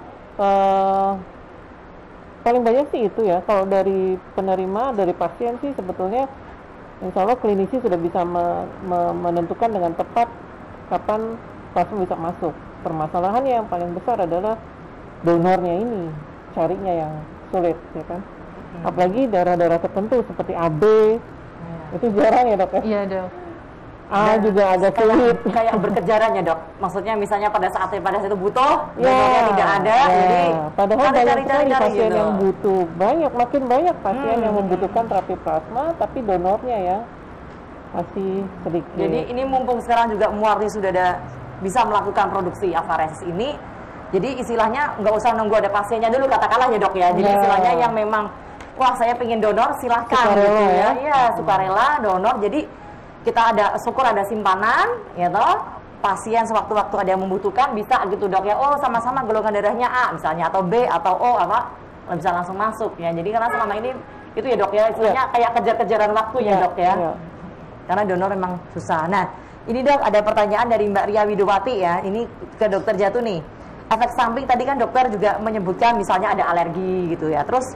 paling banyak sih itu ya, kalau dari penerima, dari pasien sih sebetulnya insya Allah klinisi sudah bisa menentukan dengan tepat kapan plasma bisa masuk. Permasalahannya yang paling besar adalah donornya ini, carinya yang sulit ya kan. Apalagi darah-darah tertentu seperti AB itu jarang ya dok ya. Iya dok. A juga agak sulit. Kayak berkejaran ya dok. Maksudnya misalnya pada saat itu butuh, donornya tidak ada, jadi padahal banyak sekali pasien gitu. yang butuh, makin banyak pasien yang membutuhkan terapi plasma, tapi donornya ya masih sedikit. Jadi ini mumpung sekarang juga Muarni sudah bisa melakukan produksi Avaresis ini, jadi istilahnya nggak usah nunggu ada pasiennya dulu katakanlah ya dok ya. Jadi istilahnya yang memang wah saya pengen donor silahkan gitu ya. Iya sukarela donor. Jadi kita ada syukur ada simpanan ya toh, pasien sewaktu-waktu ada yang membutuhkan bisa gitu dok ya, oh sama-sama golongan darahnya A misalnya atau B atau O apa bisa langsung masuk ya. Jadi karena selama ini itu ya dok ya istilahnya kayak kejar-kejaran waktu ya dok ya. Karena donor memang susah. Nah ini dok ada pertanyaan dari Mbak Ria Widowati ya, ini ke dokter Jatuh nih. Efek samping tadi kan dokter juga menyebutkan misalnya ada alergi gitu ya, terus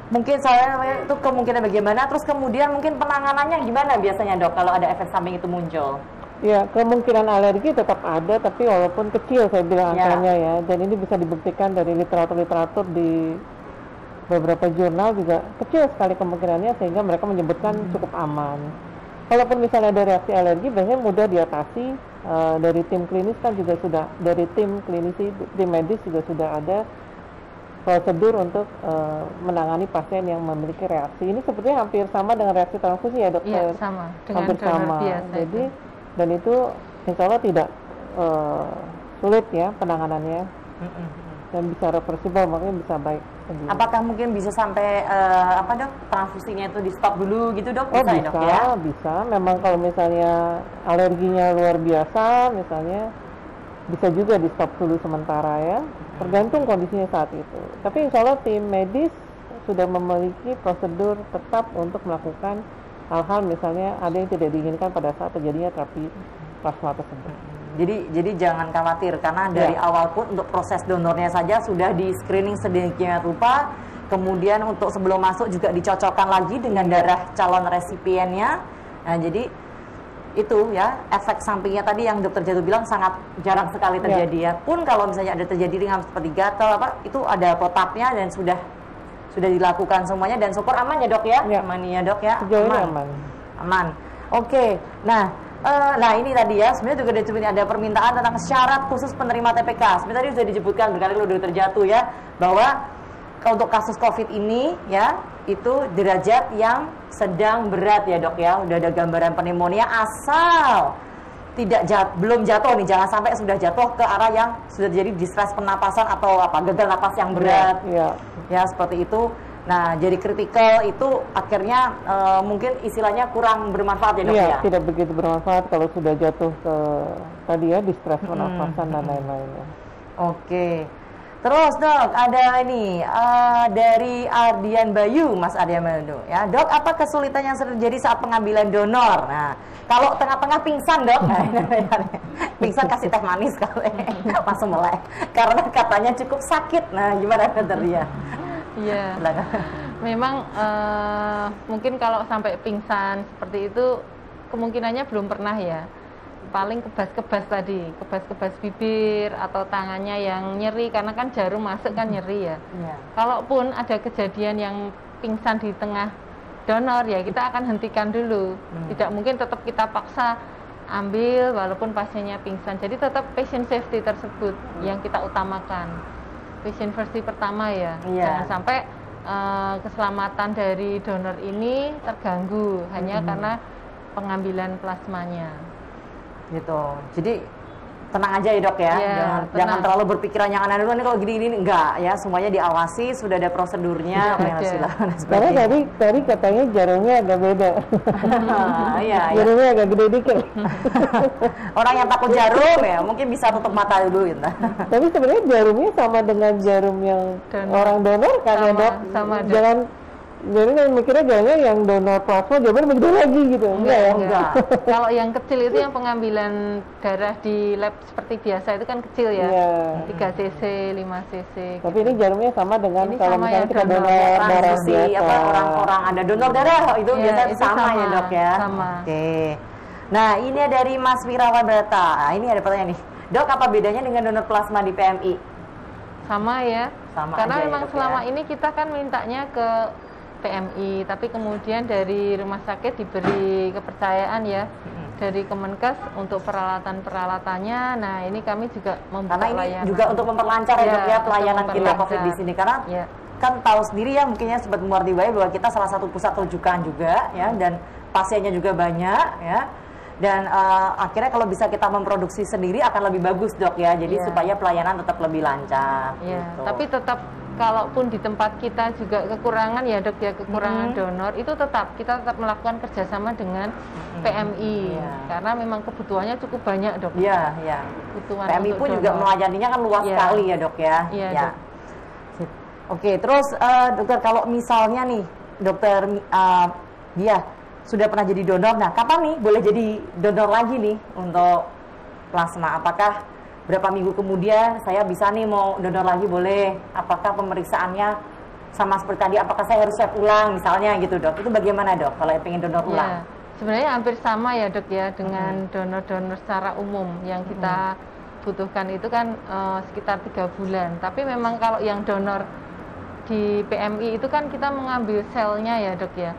mungkin saya itu kemungkinan bagaimana, terus kemudian mungkin penanganannya gimana biasanya dok kalau ada efek samping itu muncul? Ya kemungkinan alergi tetap ada, tapi walaupun kecil saya bilang angkanya ya, dan ini bisa dibuktikan dari literatur-literatur di beberapa jurnal juga kecil sekali kemungkinannya, sehingga mereka menyebutkan cukup aman. Kalaupun misalnya ada reaksi alergi biasanya mudah diatasi, dari tim klinis kan juga sudah, dari tim klinisi, tim medis juga sudah ada prosedur untuk menangani pasien yang memiliki reaksi. Ini sepertinya hampir sama dengan reaksi transfusi ya dokter? Iya sama, dengan hampir donor sama. biasa. Jadi dan itu insya Allah tidak sulit ya penanganannya, dan bisa reversible, makanya bisa baik sendiri. Apakah mungkin bisa sampai apa dok, transfusinya itu di stop dulu gitu dok? Oh bisa, bisa, dok, ya? bisa. Memang kalau misalnya alerginya luar biasa misalnya, bisa juga di stop dulu sementara ya, tergantung kondisinya saat itu. Tapi insya Allah tim medis sudah memiliki prosedur tetap untuk melakukan hal-hal misalnya ada yang tidak diinginkan pada saat terjadinya terapi plasma tersebut. Jadi jangan khawatir, karena dari awal pun untuk proses donornya saja sudah di screening sedemikian rupa, kemudian untuk sebelum masuk juga dicocokkan lagi dengan darah calon resipiennya. Nah jadi itu ya efek sampingnya tadi yang dokter Jatuh bilang sangat jarang sekali terjadi ya. Pun kalau misalnya ada terjadi ringan seperti gatal apa itu ada protapnya dan sudah dilakukan semuanya dan syukur aman ya dok ya. Aman ya dok ya. Sejauh ini aman. Aman. Oke. Nah ini tadi ya sebenarnya juga ada permintaan tentang syarat khusus penerima TPK. Sebenarnya tadi sudah disebutkan berkali-kali dokter Jatuh ya bahwa untuk kasus COVID ini ya itu derajat yang sedang berat ya dok ya, udah ada gambaran pneumonia asal belum jatuh nih, jangan sampai sudah jatuh ke arah yang sudah jadi distress pernapasan atau gagal napas yang berat ya seperti itu. Nah jadi kritikal itu akhirnya mungkin istilahnya kurang bermanfaat ya dok ya? Tidak begitu bermanfaat kalau sudah jatuh ke tadi ya distress pernapasan dan lain-lainnya. Oke. Terus dok, ada ini dari Ardian Bayu, Mas Ardian Bayu ya. Dok, apa kesulitan yang terjadi saat pengambilan donor? Nah, kalau tengah-tengah pingsan dok, pingsan kasih teh manis kali, langsung melek. Karena katanya cukup sakit. Nah, gimana dokter dia? Iya, memang mungkin kalau sampai pingsan seperti itu kemungkinannya belum pernah ya. Paling kebas-kebas bibir atau tangannya yang nyeri karena kan jarum masuk kan nyeri ya. Kalaupun ada kejadian yang pingsan di tengah donor ya kita akan hentikan dulu. Tidak mungkin tetap kita paksa ambil walaupun pasiennya pingsan. Jadi tetap patient safety tersebut yang kita utamakan. Patient safety pertama ya. Jangan sampai keselamatan dari donor ini terganggu hanya karena pengambilan plasmanya. Gitu. Jadi tenang aja ya dok ya, jangan terlalu berpikiran yang aneh-aneh kalau gini enggak ya, semuanya diawasi, sudah ada prosedurnya. Karena tadi katanya jarumnya agak beda. Jarumnya agak gede dikit. Orang yang takut jarum ya mungkin bisa tutup mata dulu gitu. Tapi sebenarnya jarumnya sama dengan jarum yang orang donor kan ya dok. Jangan jadi kan mikirnya jangan yang donor plasma jawabannya begitu lagi gitu. Enggak. Kalau yang kecil itu yang pengambilan darah di lab seperti biasa itu kan kecil ya. 3 cc, 5 cc. Tapi ini jarumnya sama dengan ini kalau sama misalnya kita donor darah biasa. Orang-orang ada donor darah itu biasanya itu sama ya dok ya. Sama. Oke. Nah ini dari Mas Wirawan Brata. Ini ada pertanyaan nih. Dok, apa bedanya dengan donor plasma di PMI? Sama ya. Karena memang selama ini kita kan mintanya ke PMI, tapi kemudian dari rumah sakit diberi kepercayaan ya dari Kemenkes untuk peralatan-peralatannya. Nah ini kami juga membuka layanan. Juga untuk memperlancar ya dok ya pelayanan kita COVID di sini karena kan tahu sendiri ya mungkinnya sempat mengerti bahwa kita salah satu pusat rujukan juga ya dan pasiennya juga banyak ya. Dan akhirnya kalau bisa kita memproduksi sendiri akan lebih bagus dok ya. Jadi supaya pelayanan tetap lebih lancar. Gitu. Tapi tetap kalaupun di tempat kita juga kekurangan ya dok ya, kekurangan donor itu kita tetap melakukan kerjasama dengan PMI karena memang kebutuhannya cukup banyak dok. Kebutuhan PMI pun donor juga melayaninya kan luas sekali ya dok ya. Dok. Oke, terus dokter kalau misalnya nih dokter dia sudah pernah jadi donor, nah kapan nih boleh jadi donor lagi nih untuk plasma? Apakah berapa minggu kemudian saya bisa nih mau donor lagi boleh? Apakah pemeriksaannya sama seperti tadi? Apakah saya harus swab ulang misalnya gitu dok? Itu bagaimana dok kalau pengen donor ulang? Sebenarnya hampir sama ya dok ya dengan donor-donor secara umum yang kita butuhkan itu kan sekitar 3 bulan. Tapi memang kalau yang donor di PMI itu kan kita mengambil selnya ya dok ya,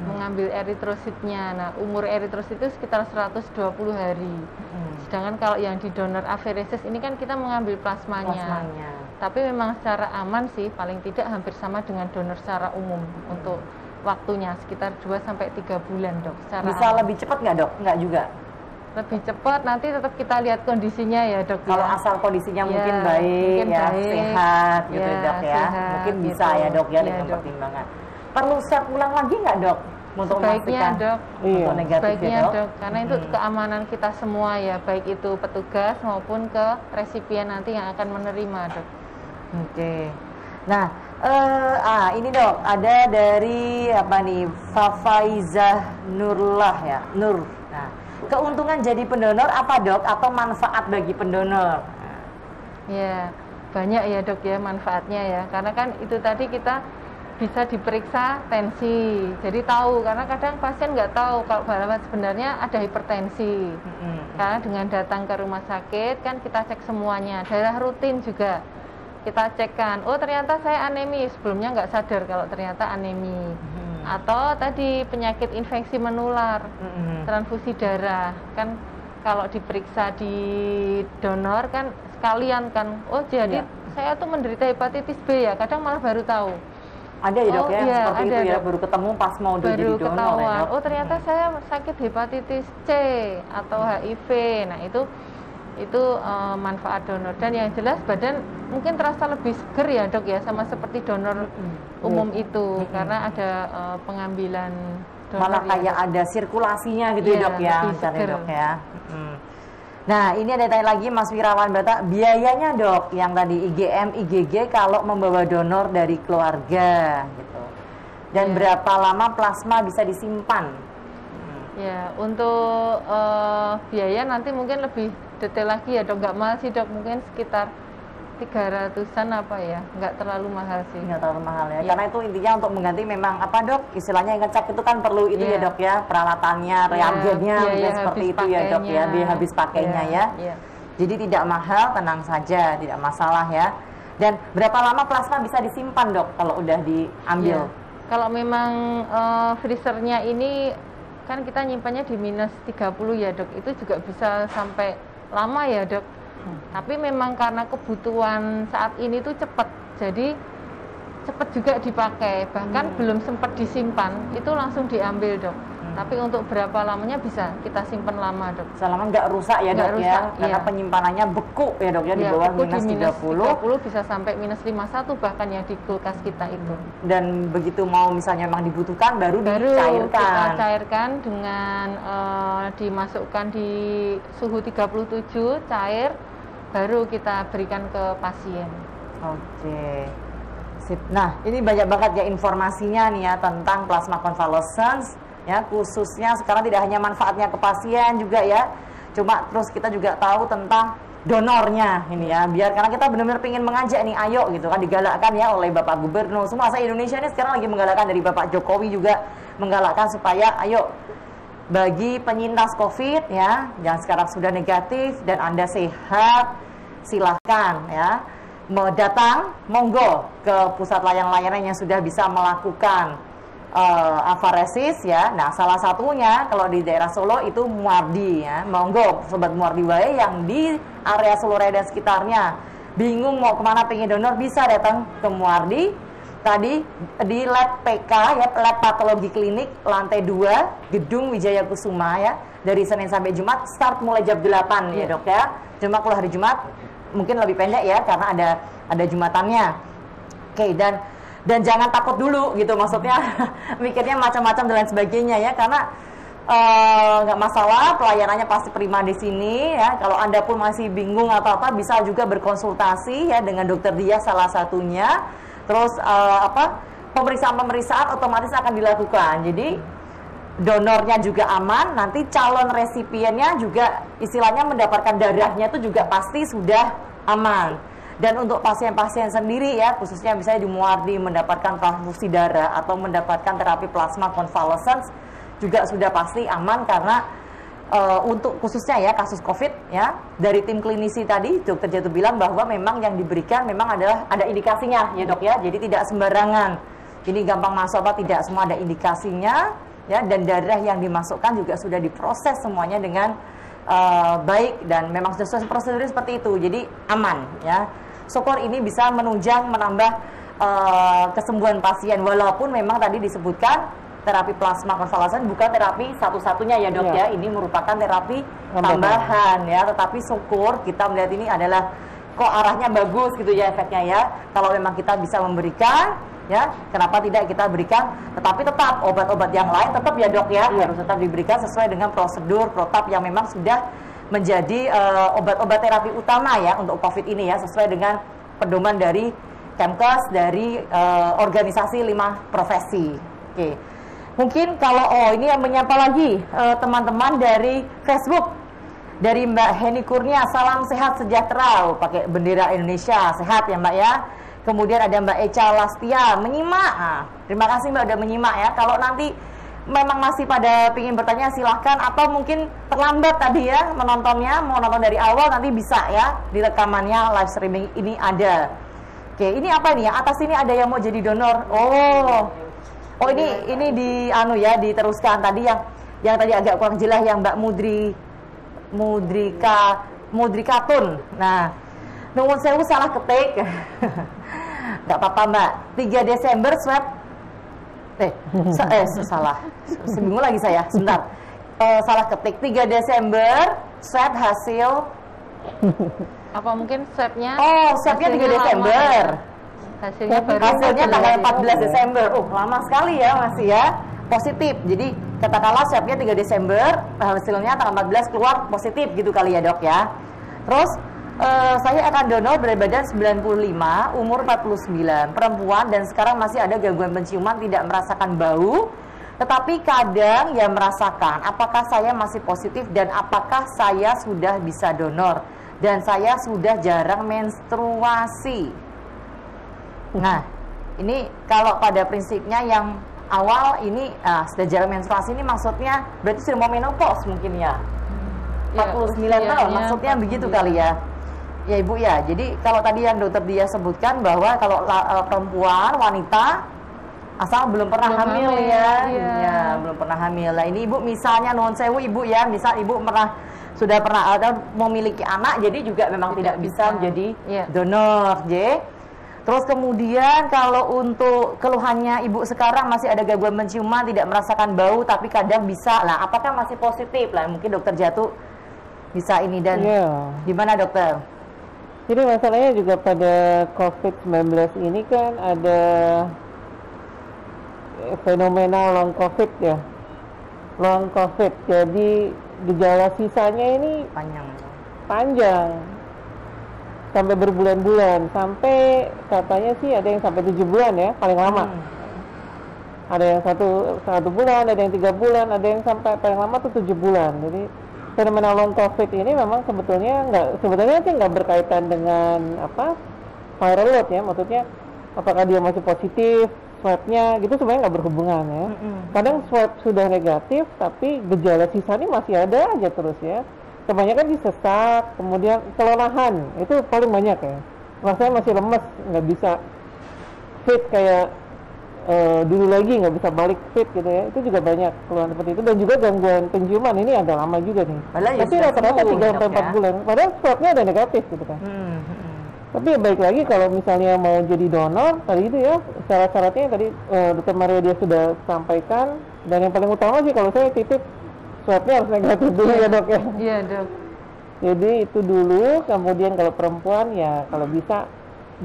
mengambil eritrositnya. Nah umur eritrosit itu sekitar 120 hari. Sedangkan kalau yang di donor aferesis ini kan kita mengambil plasmanya. Tapi memang secara aman sih paling tidak hampir sama dengan donor secara umum untuk waktunya sekitar 2-3 bulan dok. Bisa lebih cepat nggak dok? Nggak juga? Lebih cepat nanti tetap kita lihat kondisinya ya dok. Kalau asal kondisinya mungkin baik ya, sehat gitu dok ya. Mungkin bisa ya dok ya dengan pertimbangan. Perlu swab ulang lagi nggak dok? Untuk sebaiknya dok, untuk negatif sebaiknya ya, dok, karena itu keamanan kita semua ya, baik itu petugas maupun ke resipien nanti yang akan menerima dok. Oke. Nah, ini dok, ada dari apa nih, Fafaizah Nurullah ya, Nur. Nah, keuntungan jadi pendonor apa dok, atau manfaat bagi pendonor? Ya, banyak ya dok ya manfaatnya ya, karena kan itu tadi kita bisa diperiksa tensi. Jadi tahu, karena kadang pasien nggak tahu kalau bahwa sebenarnya ada hipertensi. Karena dengan datang ke rumah sakit kan kita cek semuanya, darah rutin juga kita cekkan. Oh ternyata saya anemi, sebelumnya nggak sadar kalau ternyata anemi. Atau tadi penyakit infeksi menular, transfusi darah kan kalau diperiksa di donor kan sekalian kan, oh jadi saya tuh menderita hepatitis B ya, kadang malah baru tahu. Ada ya dok ya, seperti itu ya, baru ketemu pas mau jadi donor ya dok. Oh ternyata saya sakit hepatitis C atau HIV, nah itu manfaat donor. Dan yang jelas badan mungkin terasa lebih seger ya dok ya, sama seperti donor umum itu, karena ada pengambilan donor. Malah kayak ada sirkulasinya gitu ya dok ya, dok ya. Nah ini ada tanya lagi Mas Wirawan Bata, biayanya dok yang tadi IgM, IgG kalau membawa donor dari keluarga gitu. Dan berapa lama plasma bisa disimpan? Ya untuk biaya nanti mungkin lebih detail lagi ya dok, nggak mahal sih dok, mungkin sekitar 300-an apa ya, nggak terlalu mahal sih. Nggak terlalu mahal ya, karena itu intinya untuk mengganti memang apa dok, istilahnya ngecek itu kan perlu itu ya dok ya, peralatannya, reagennya, seperti itu ya dok ya, biaya habis pakainya ya. Jadi tidak mahal, tenang saja, tidak masalah ya. Dan berapa lama plasma bisa disimpan dok kalau udah diambil? Kalau memang freezernya ini kan kita nyimpannya di minus 30 ya dok, itu juga bisa sampai lama ya dok. Tapi memang karena kebutuhan saat ini tuh cepat, jadi cepat juga dipakai. Bahkan belum sempat disimpan, itu langsung diambil dok. Tapi untuk berapa lamanya bisa kita simpan lama dok. Selama nggak rusak ya dok ya, karena penyimpanannya beku ya dok ya, di bawah minus 30 bisa sampai minus 51 bahkan ya di kulkas kita itu. Dan begitu mau misalnya memang dibutuhkan baru dicairkan. Kita cairkan dengan dimasukkan di suhu 37 cair, baru kita berikan ke pasien. Oke. Sip. Nah, ini banyak banget ya informasinya nih ya tentang plasma convalescence ya, khususnya sekarang tidak hanya manfaatnya ke pasien juga ya. Cuma terus kita juga tahu tentang donornya ini ya, biar karena kita benar-benar pengen mengajak nih, ayo gitu kan, digalakkan ya oleh Bapak Gubernur. Semua se-Indonesia ini sekarang lagi menggalakkan, dari Bapak Jokowi juga menggalakkan supaya ayo bagi penyintas COVID ya, yang sekarang sudah negatif dan Anda sehat, silahkan ya, mau datang, monggo ke pusat layanan yang sudah bisa melakukan afaresis ya. Nah salah satunya kalau di daerah Solo itu Muardi ya, monggo sobat Muardi wae yang di area Solo Raya dan sekitarnya bingung mau kemana pengen donor, bisa datang ke Muardi. Tadi di lab PK ya, lab patologi klinik lantai 2 Gedung Wijaya Kusuma ya, dari Senin sampai Jumat, start mulai jam 8 ya dok ya. Cuma kalau hari Jumat mungkin lebih pendek ya, karena ada Jumatannya. Oke, dan jangan takut dulu gitu, maksudnya mikirnya macam-macam dan lain sebagainya ya, karena nggak masalah, pelayanannya pasti prima di sini ya. Kalau Anda pun masih bingung atau apa, bisa juga berkonsultasi ya dengan dokter Dia salah satunya. Terus pemeriksaan otomatis akan dilakukan. Jadi donornya juga aman, nanti calon resipiennya juga istilahnya mendapatkan darahnya itu juga pasti sudah aman. Dan untuk pasien-pasien sendiri ya, khususnya misalnya di Muardi mendapatkan transfusi darah atau mendapatkan terapi plasma convalescence juga sudah pasti aman, karena untuk khususnya ya kasus COVID ya, dari tim klinisi tadi dokter Jatuh bilang bahwa memang yang diberikan memang adalah ada indikasinya ya dok ya, jadi tidak sembarangan. Ini gampang masuk apa tidak, semua ada indikasinya ya, dan darah yang dimasukkan juga sudah diproses semuanya dengan baik dan memang sesuai prosedur seperti itu, jadi aman ya. Syukur ini bisa menunjang menambah kesembuhan pasien, walaupun memang tadi disebutkan terapi plasma convalescence bukan terapi satu-satunya ya dok ya, ini merupakan terapi tambahan ya, tetapi syukur kita melihat ini adalah kok arahnya bagus gitu ya efeknya ya. Kalau memang kita bisa memberikan ya, kenapa tidak kita berikan, tetapi tetap obat-obat yang lain tetap ya dok ya, harus tetap diberikan sesuai dengan prosedur protap yang memang sudah menjadi obat-obat terapi utama ya untuk COVID ini ya, sesuai dengan pedoman dari Kemkes, dari organisasi 5 profesi. Oke. Mungkin kalau ini yang menyapa lagi teman-teman dari Facebook, dari Mbak Heni Kurnia, salam sehat sejahtera, pakai bendera Indonesia, sehat ya Mbak ya. Kemudian ada Mbak Eca Lastia menyimak. Nah, terima kasih Mbak udah menyimak ya. Kalau nanti memang masih pada ingin bertanya silahkan, atau mungkin terlambat tadi ya menontonnya, mau nonton dari awal nanti bisa ya di rekamannya live streaming ini ada. Oke, ini apa nih ya? Atas ini ada yang mau jadi donor. Oh ini di anu ya, diteruskan tadi yang tadi agak kurang jelas yang Mbak Mudrikatun. Nah, nuwun sewu salah ketik. Nggak apa-apa Mbak. 3 Desember swab. Salah. Seminggu lagi saya. Sebentar. Salah ketik. 3 Desember swab hasil. Apa mungkin swabnya? Oh, swabnya 3 Desember. Hasilnya tanggal 14 Desember. Lama sekali ya masih ya. Positif. Jadi katakanlah swabnya 3 Desember, hasilnya tanggal 14 keluar positif gitu kali ya dok ya. Terus saya akan donor berat badan 95, umur 49, perempuan, dan sekarang masih ada gangguan penciuman, tidak merasakan bau, tetapi kadang ya merasakan. Apakah saya masih positif dan apakah saya sudah bisa donor? Dan saya sudah jarang menstruasi. Nah, ini kalau pada prinsipnya yang awal ini sudah jarang menstruasi ini maksudnya berarti sudah mau menopause mungkin ya. 49 tahun maksudnya begitu kali ya. Ya Ibu ya. Jadi kalau tadi yang dokter dia sebutkan bahwa kalau perempuan wanita asal belum pernah hamil ya. Ya, belum pernah hamil. Nah, ini Ibu misalnya nuwun sewu Ibu ya, misal Ibu sudah pernah atau memiliki anak, jadi juga memang tidak bisa menjadi donor, Terus kemudian kalau untuk keluhannya Ibu sekarang masih ada gangguan penciuman, tidak merasakan bau, tapi kadang bisa. Lah, apakah masih positif? Lah, mungkin dokter Jatuh bisa ini dan gimana dokter? Jadi masalahnya juga pada COVID-19 ini kan ada fenomena long COVID ya. Long COVID. Jadi gejala sisanya ini panjang. Sampai berbulan-bulan, sampai katanya sih ada yang sampai 7 bulan ya, paling lama. Ada yang satu bulan, ada yang 3 bulan, ada yang sampai paling lama tuh 7 bulan. Jadi fenomena long COVID ini memang sebetulnya nggak berkaitan dengan viral load ya, maksudnya apakah dia masih positif, swabnya gitu sebenarnya nggak berhubungan ya. Kadang swab sudah negatif, tapi gejala sisa ini masih ada aja terus ya. Kebanyakan disesak, kemudian kelelahan, itu paling banyak ya. Rasanya masih lemes, nggak bisa fit kayak dulu lagi, nggak bisa balik fit gitu ya. Itu juga banyak keluhan seperti itu, dan juga gangguan penciuman ini agak lama juga nih. Tapi rata-rata 3-4 bulan, padahal swabnya ada negatif gitu kan. Tapi baik lagi kalau misalnya mau jadi donor, tadi itu ya, syarat-syaratnya tadi Dr. Maria dia sudah sampaikan, dan yang paling utama sih kalau saya titip, swabnya harus negatif dulu ya dok ya. Iya dok. Jadi itu dulu, kemudian kalau perempuan ya kalau bisa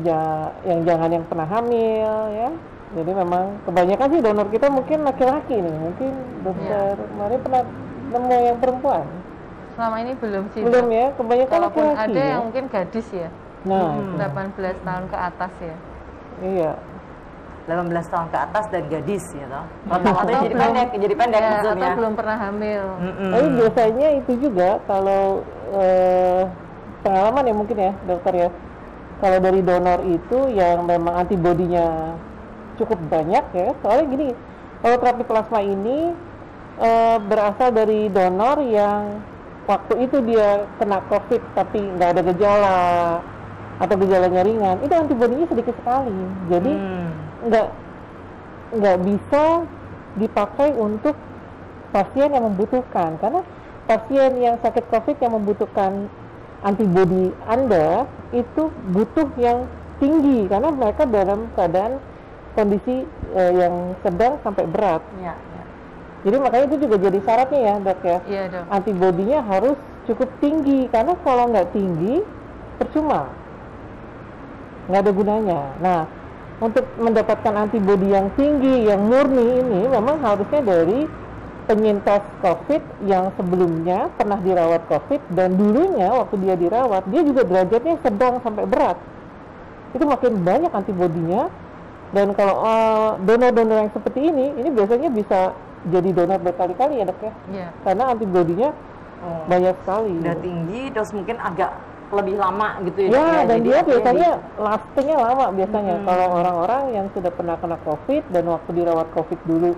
jangan yang pernah hamil ya. Jadi memang kebanyakan sih donor kita mungkin laki-laki nih, mungkin dokter Maria pernah nemu yang perempuan. Selama ini belum sih. Belum ya, kebanyakan kalaupun laki-laki. Ada ya? yang mungkin gadis ya. Nah, 18 tahun ke atas ya. Iya. 18 tahun ke atas dan gadis ya toh. Rata-ratanya jadi pendek maksudnya. Atau belum pernah hamil. Tapi biasanya itu juga kalau pengalaman ya mungkin ya dokter ya. Kalau dari donor itu yang memang antibodinya cukup banyak ya. Soalnya gini, kalau terapi plasma ini berasal dari donor yang waktu itu dia kena COVID tapi nggak ada gejala atau gejalanya ringan, itu antibodinya sedikit sekali. Jadi nggak bisa dipakai untuk pasien yang membutuhkan, karena pasien yang sakit COVID yang membutuhkan antibodi Anda itu butuh yang tinggi karena mereka dalam keadaan kondisi yang sedang sampai berat. Jadi makanya itu juga jadi syaratnya ya dok ya. Iya dok. Antibodinya harus cukup tinggi, karena kalau nggak tinggi percuma, nggak ada gunanya. Nah, untuk mendapatkan antibodi yang tinggi, yang murni ini memang harusnya dari penyintas COVID yang sebelumnya pernah dirawat COVID, dan dulunya waktu dia dirawat, dia juga derajatnya sedang sampai berat. Itu makin banyak antibodinya, dan kalau donor-donor yang seperti ini biasanya bisa jadi donor berkali-kali ya dok ya. Karena antibodinya banyak sekali. Udah tinggi, terus mungkin agak lebih lama gitu ya. Ya, Dok, dan Jadi dia artinya biasanya lastingnya lama biasanya. Kalau orang-orang yang sudah pernah kena COVID dan waktu dirawat COVID dulu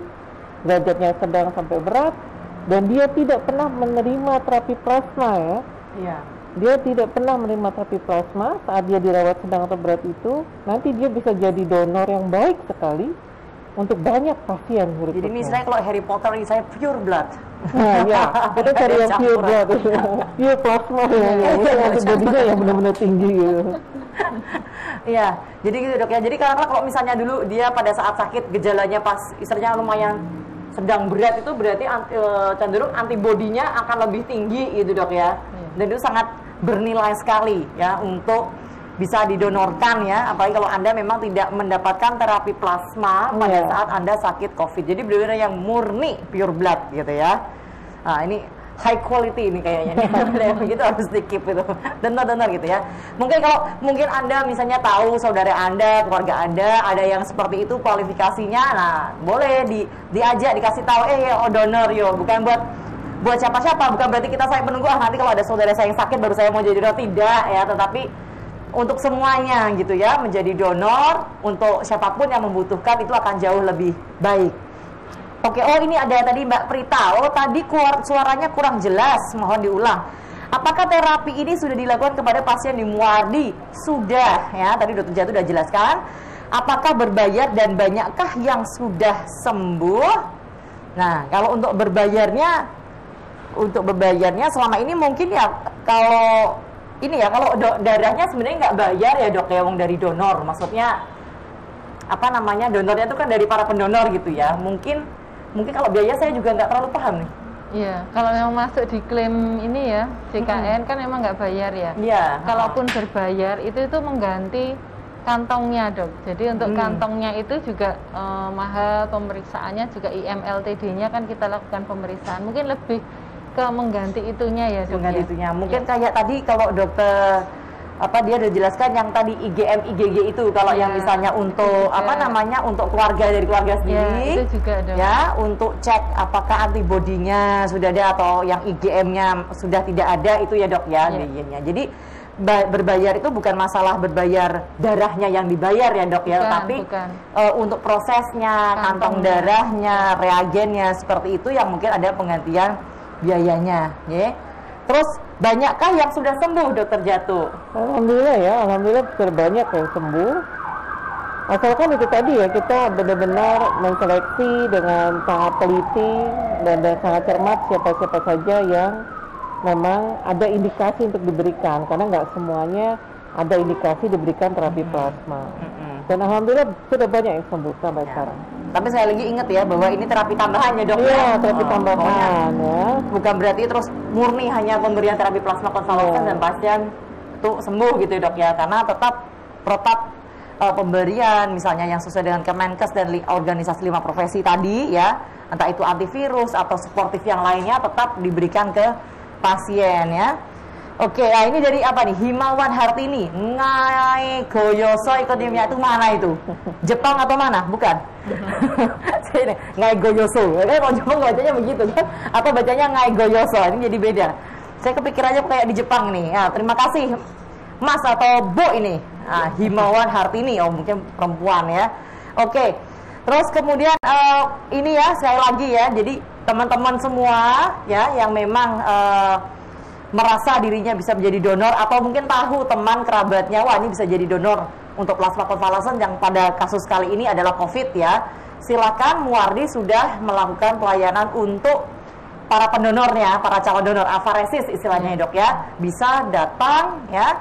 derajatnya sedang sampai berat, dan dia tidak pernah menerima terapi plasma ya. Iya. Dia tidak pernah menerima terapi plasma saat dia dirawat sedang atau berat itu, nanti dia bisa jadi donor yang baik sekali untuk banyak pasien berikutnya. Jadi misalnya kalau Harry Potter ini saya pure blood. Nah ya, kita cari yang pure blood, pure plasma ya, yang antibodinya yang benar-benar tinggi gitu. Iya, jadi gitu dok ya. Jadi karena kalau misalnya dulu dia pada saat sakit gejalanya pas istilahnya lumayan sedang berat itu berarti cenderung antibodinya akan lebih tinggi gitu dok ya. Dan itu sangat bernilai sekali ya untuk bisa didonorkan ya, apalagi kalau Anda memang tidak mendapatkan terapi plasma pada saat Anda sakit COVID. Jadi benar-benar yang murni pure blood gitu ya. Nah ini high quality ini kayaknya nih. Begitu harus di keep itu donor gitu ya. Mungkin Anda misalnya tahu saudara Anda, keluarga Anda ada yang seperti itu kualifikasinya, nah boleh diajak, dikasih tahu donor yo, bukan buat siapa-siapa, bukan berarti kita saya menunggu nanti kalau ada saudara saya yang sakit baru saya mau jadi donor, tidak ya, tetapi untuk semuanya gitu ya, menjadi donor untuk siapapun yang membutuhkan itu akan jauh lebih baik. Oke, ini ada tadi Mbak Prita. Tadi suaranya kurang jelas, mohon diulang. Apakah terapi ini sudah dilakukan kepada pasien di Muardi? Sudah ya, tadi Dr. Jatuh sudah jelaskan. Apakah berbayar dan banyakkah yang sudah sembuh? Nah, kalau untuk berbayarnya selama ini mungkin ya kalau darahnya sebenarnya nggak bayar ya dok ya, wong dari donor, maksudnya donornya itu kan dari para pendonor gitu ya. Mungkin kalau biaya saya juga nggak terlalu paham nih. Iya, kalau yang masuk di klaim ini ya JKN kan emang nggak bayar ya. Iya. Kalaupun berbayar itu mengganti kantongnya dok. Jadi untuk kantongnya itu juga mahal, pemeriksaannya juga IMLTD-nya kan kita lakukan pemeriksaan. Mungkin lebih ke mengganti itunya ya dok. Mengganti itunya. Mungkin kayak tadi kalau dokter dia udah jelaskan yang tadi IgM IgG itu kalau yang misalnya untuk untuk keluarga dari keluarga sendiri itu juga ada. Ya, untuk cek apakah antibodinya sudah ada atau yang IgM-nya sudah tidak ada itu ya dok ya. Jadi berbayar itu bukan masalah berbayar darahnya yang dibayar ya dok ya, tapi untuk prosesnya, kantong darahnya, reagennya seperti itu yang mungkin ada penggantian biayanya ya. Terus banyakkah yang sudah sembuh dokter Jatuh? Alhamdulillah ya, alhamdulillah terbanyak yang sembuh. Asalkan itu tadi ya, kita benar-benar menseleksi dengan sangat teliti dan sangat cermat siapa-siapa saja yang memang ada indikasi untuk diberikan, karena nggak semuanya ada indikasi diberikan terapi plasma. Dan alhamdulillah sudah banyak yang sembuh sampai sekarang. Tapi saya lagi ingat ya bahwa ini terapi tambahan ya dok. Iya, terapi tambahan ya. Bukan berarti terus murni hanya pemberian terapi plasma konvalesen dan pasien itu sembuh gitu ya dok ya. Karena tetap protap pemberian misalnya yang sesuai dengan Kemenkes dan organisasi 5 profesi tadi ya, entah itu antivirus atau suportif yang lainnya tetap diberikan ke pasien ya. Oke, nah ini dari apa nih? Himawan Hartini, Ngai Goyoso Ekonomia itu mana itu? Jepang atau mana? Bukan. Ngai Goyoso. Kalau Jepang bacanya begitu kan? Atau bacanya Ngai Goyoso? Ini jadi beda. Saya kepikirannya kayak di Jepang nih. Nah, terima kasih Mas atau Bu ini. Nah, Himawan Hartini, mungkin perempuan ya. Oke. Terus kemudian ini ya sekali lagi ya. Jadi teman-teman semua ya yang memang merasa dirinya bisa menjadi donor atau mungkin tahu teman kerabatnya ini bisa jadi donor untuk plasma konvalesen yang pada kasus kali ini adalah COVID ya, silakan Muardi sudah melakukan pelayanan untuk para pendonornya, para calon donor afaresis istilahnya dok ya, bisa datang ya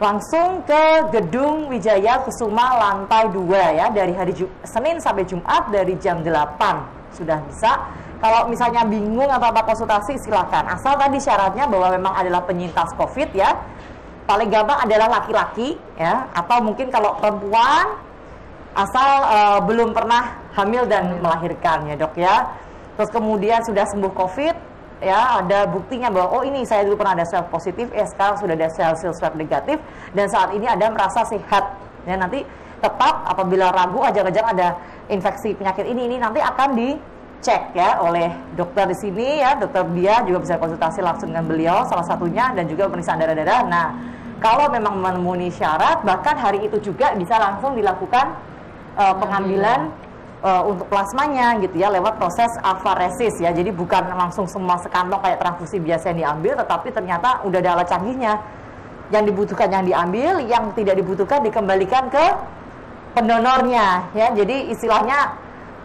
langsung ke Gedung Wijaya Kusuma lantai 2 ya, dari hari Senin sampai Jumat dari jam 8 sudah bisa. Kalau misalnya bingung atau apa konsultasi silakan, asal tadi syaratnya bahwa memang adalah penyintas COVID ya, paling gampang adalah laki-laki ya, atau mungkin kalau perempuan asal belum pernah hamil dan melahirkan ya dok ya. Terus kemudian sudah sembuh COVID ya, ada buktinya bahwa ini saya dulu pernah ada swab positif, sekarang sudah ada hasil swab negatif dan saat ini ada merasa sehat ya. Nanti tetap apabila ragu ajang-ajang ada infeksi penyakit ini nanti akan dicek ya oleh dokter di sini ya, dokter dia juga bisa konsultasi langsung dengan beliau salah satunya, dan juga pemeriksaan darah-darah. Nah, Kalau memang memenuhi syarat, bahkan hari itu juga bisa langsung dilakukan pengambilan untuk plasmanya gitu ya, lewat proses afaresis ya. Jadi bukan langsung semua sekantong kayak transfusi biasa yang diambil, tetapi ternyata udah ada alat canggihnya. Yang dibutuhkan yang diambil, yang tidak dibutuhkan dikembalikan ke pendonornya ya. Jadi istilahnya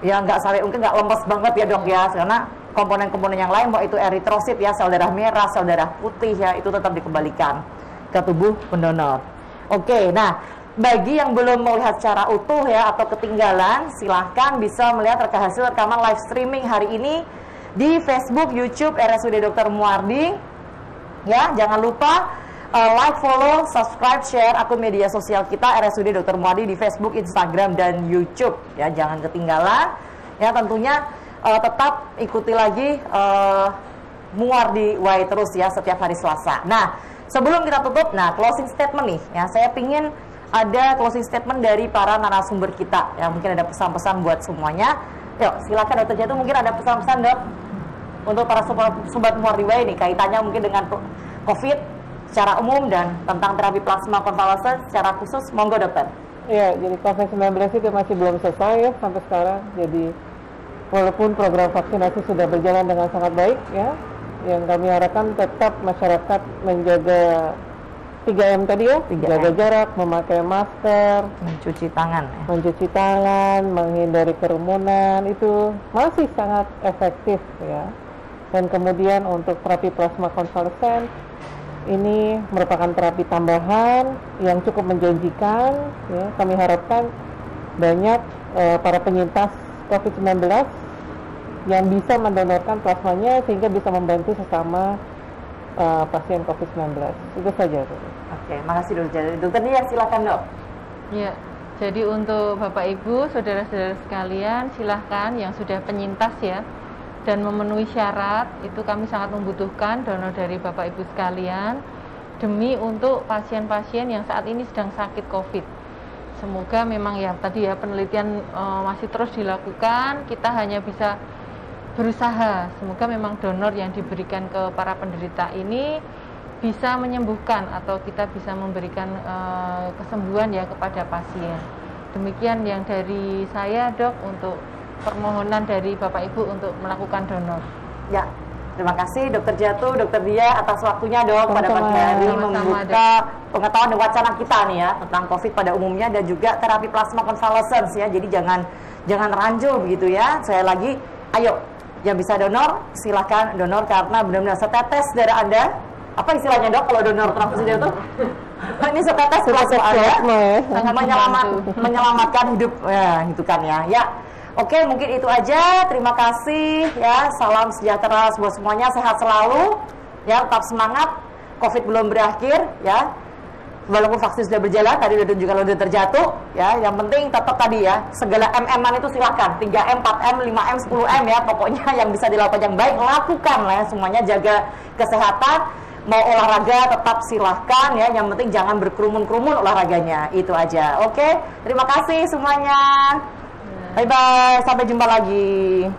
ya nggak sampai, mungkin nggak lemes banget ya dok ya, karena komponen-komponen yang lain, mau itu eritrosit ya, sel darah merah, sel darah putih ya, itu tetap dikembalikan ke tubuh pendonor. Oke, nah bagi yang belum melihat secara utuh ya atau ketinggalan, silahkan bisa melihat hasil rekaman live streaming hari ini di Facebook, YouTube RSUD Dr. Muardi ya. Jangan lupa like, follow, subscribe, share akun media sosial kita RSUD Dr. Muardi di Facebook, Instagram, dan YouTube ya. Jangan ketinggalan ya, tentunya tetap ikuti lagi Muardi Way terus ya setiap hari Selasa. Nah, sebelum kita tutup, nah closing statement nih ya, saya pingin ada closing statement dari para narasumber kita ya, mungkin ada pesan-pesan buat semuanya. Yuk silakan Dr. Jatuh, mungkin ada pesan-pesan dok untuk para sobat Muardi Way nih, kaitannya mungkin dengan COVID secara umum dan tentang terapi plasma konvalesen secara khusus. Monggo dokter. Ya, jadi COVID-19 itu masih belum selesai ya sampai sekarang. Jadi walaupun program vaksinasi sudah berjalan dengan sangat baik ya, yang kami harapkan tetap masyarakat menjaga 3M tadi ya, 3M. Jaga jarak, memakai masker, Mencuci tangan ya. mencuci tangan, menghindari kerumunan, itu masih sangat efektif ya. Dan kemudian untuk terapi plasma konvalesen, ini merupakan terapi tambahan yang cukup menjanjikan ya. Kami harapkan banyak para penyintas COVID-19 yang bisa mendonorkan plasmanya sehingga bisa membantu sesama pasien COVID-19. Itu saja. Oke, makasih dokter. Dokter Dia silakan dok. Ya, jadi untuk Bapak Ibu, saudara-saudara sekalian, silahkan yang sudah penyintas ya dan memenuhi syarat, itu kami sangat membutuhkan donor dari Bapak Ibu sekalian demi untuk pasien-pasien yang saat ini sedang sakit COVID. Semoga memang ya tadi ya penelitian masih terus dilakukan, kita hanya bisa berusaha. Semoga memang donor yang diberikan ke para penderita ini bisa menyembuhkan atau kita bisa memberikan kesembuhan ya kepada pasien. Demikian yang dari saya dok untuk permohonan dari Bapak Ibu untuk melakukan donor. Ya, terima kasih Dokter Jatuh, Dokter Dia atas waktunya dok pada pagi hari membuka pengetahuan dan wacana kita nih ya tentang COVID pada umumnya dan juga terapi plasma konvalesen ya. Jadi jangan rancu begitu ya. Saya lagi, ayo yang bisa donor silahkan donor karena benar-benar setetes darah Anda. Apa istilahnya dok kalau donor transfusi darah itu? Ini setetes plasma Anda menyelamatkan hidup ya, gitu kan ya. Ya. Oke, mungkin itu aja. Terima kasih ya. Salam sejahtera buat semuanya, sehat selalu. Ya, tetap semangat. COVID belum berakhir ya. Walaupun vaksin sudah berjalan, tadi udah tunjukkan lo udah terjatuh ya. Yang penting tetap tadi ya, segala MM-an itu silakan. 3M, 4M, 5M, 10M ya. Pokoknya yang bisa dilakukan yang baik lakukan lah ya. Semuanya jaga kesehatan. Mau olahraga tetap silahkan ya. Yang penting jangan berkerumun-kerumun olahraganya. Itu aja. Oke, terima kasih semuanya. Bye-bye, sampai jumpa lagi.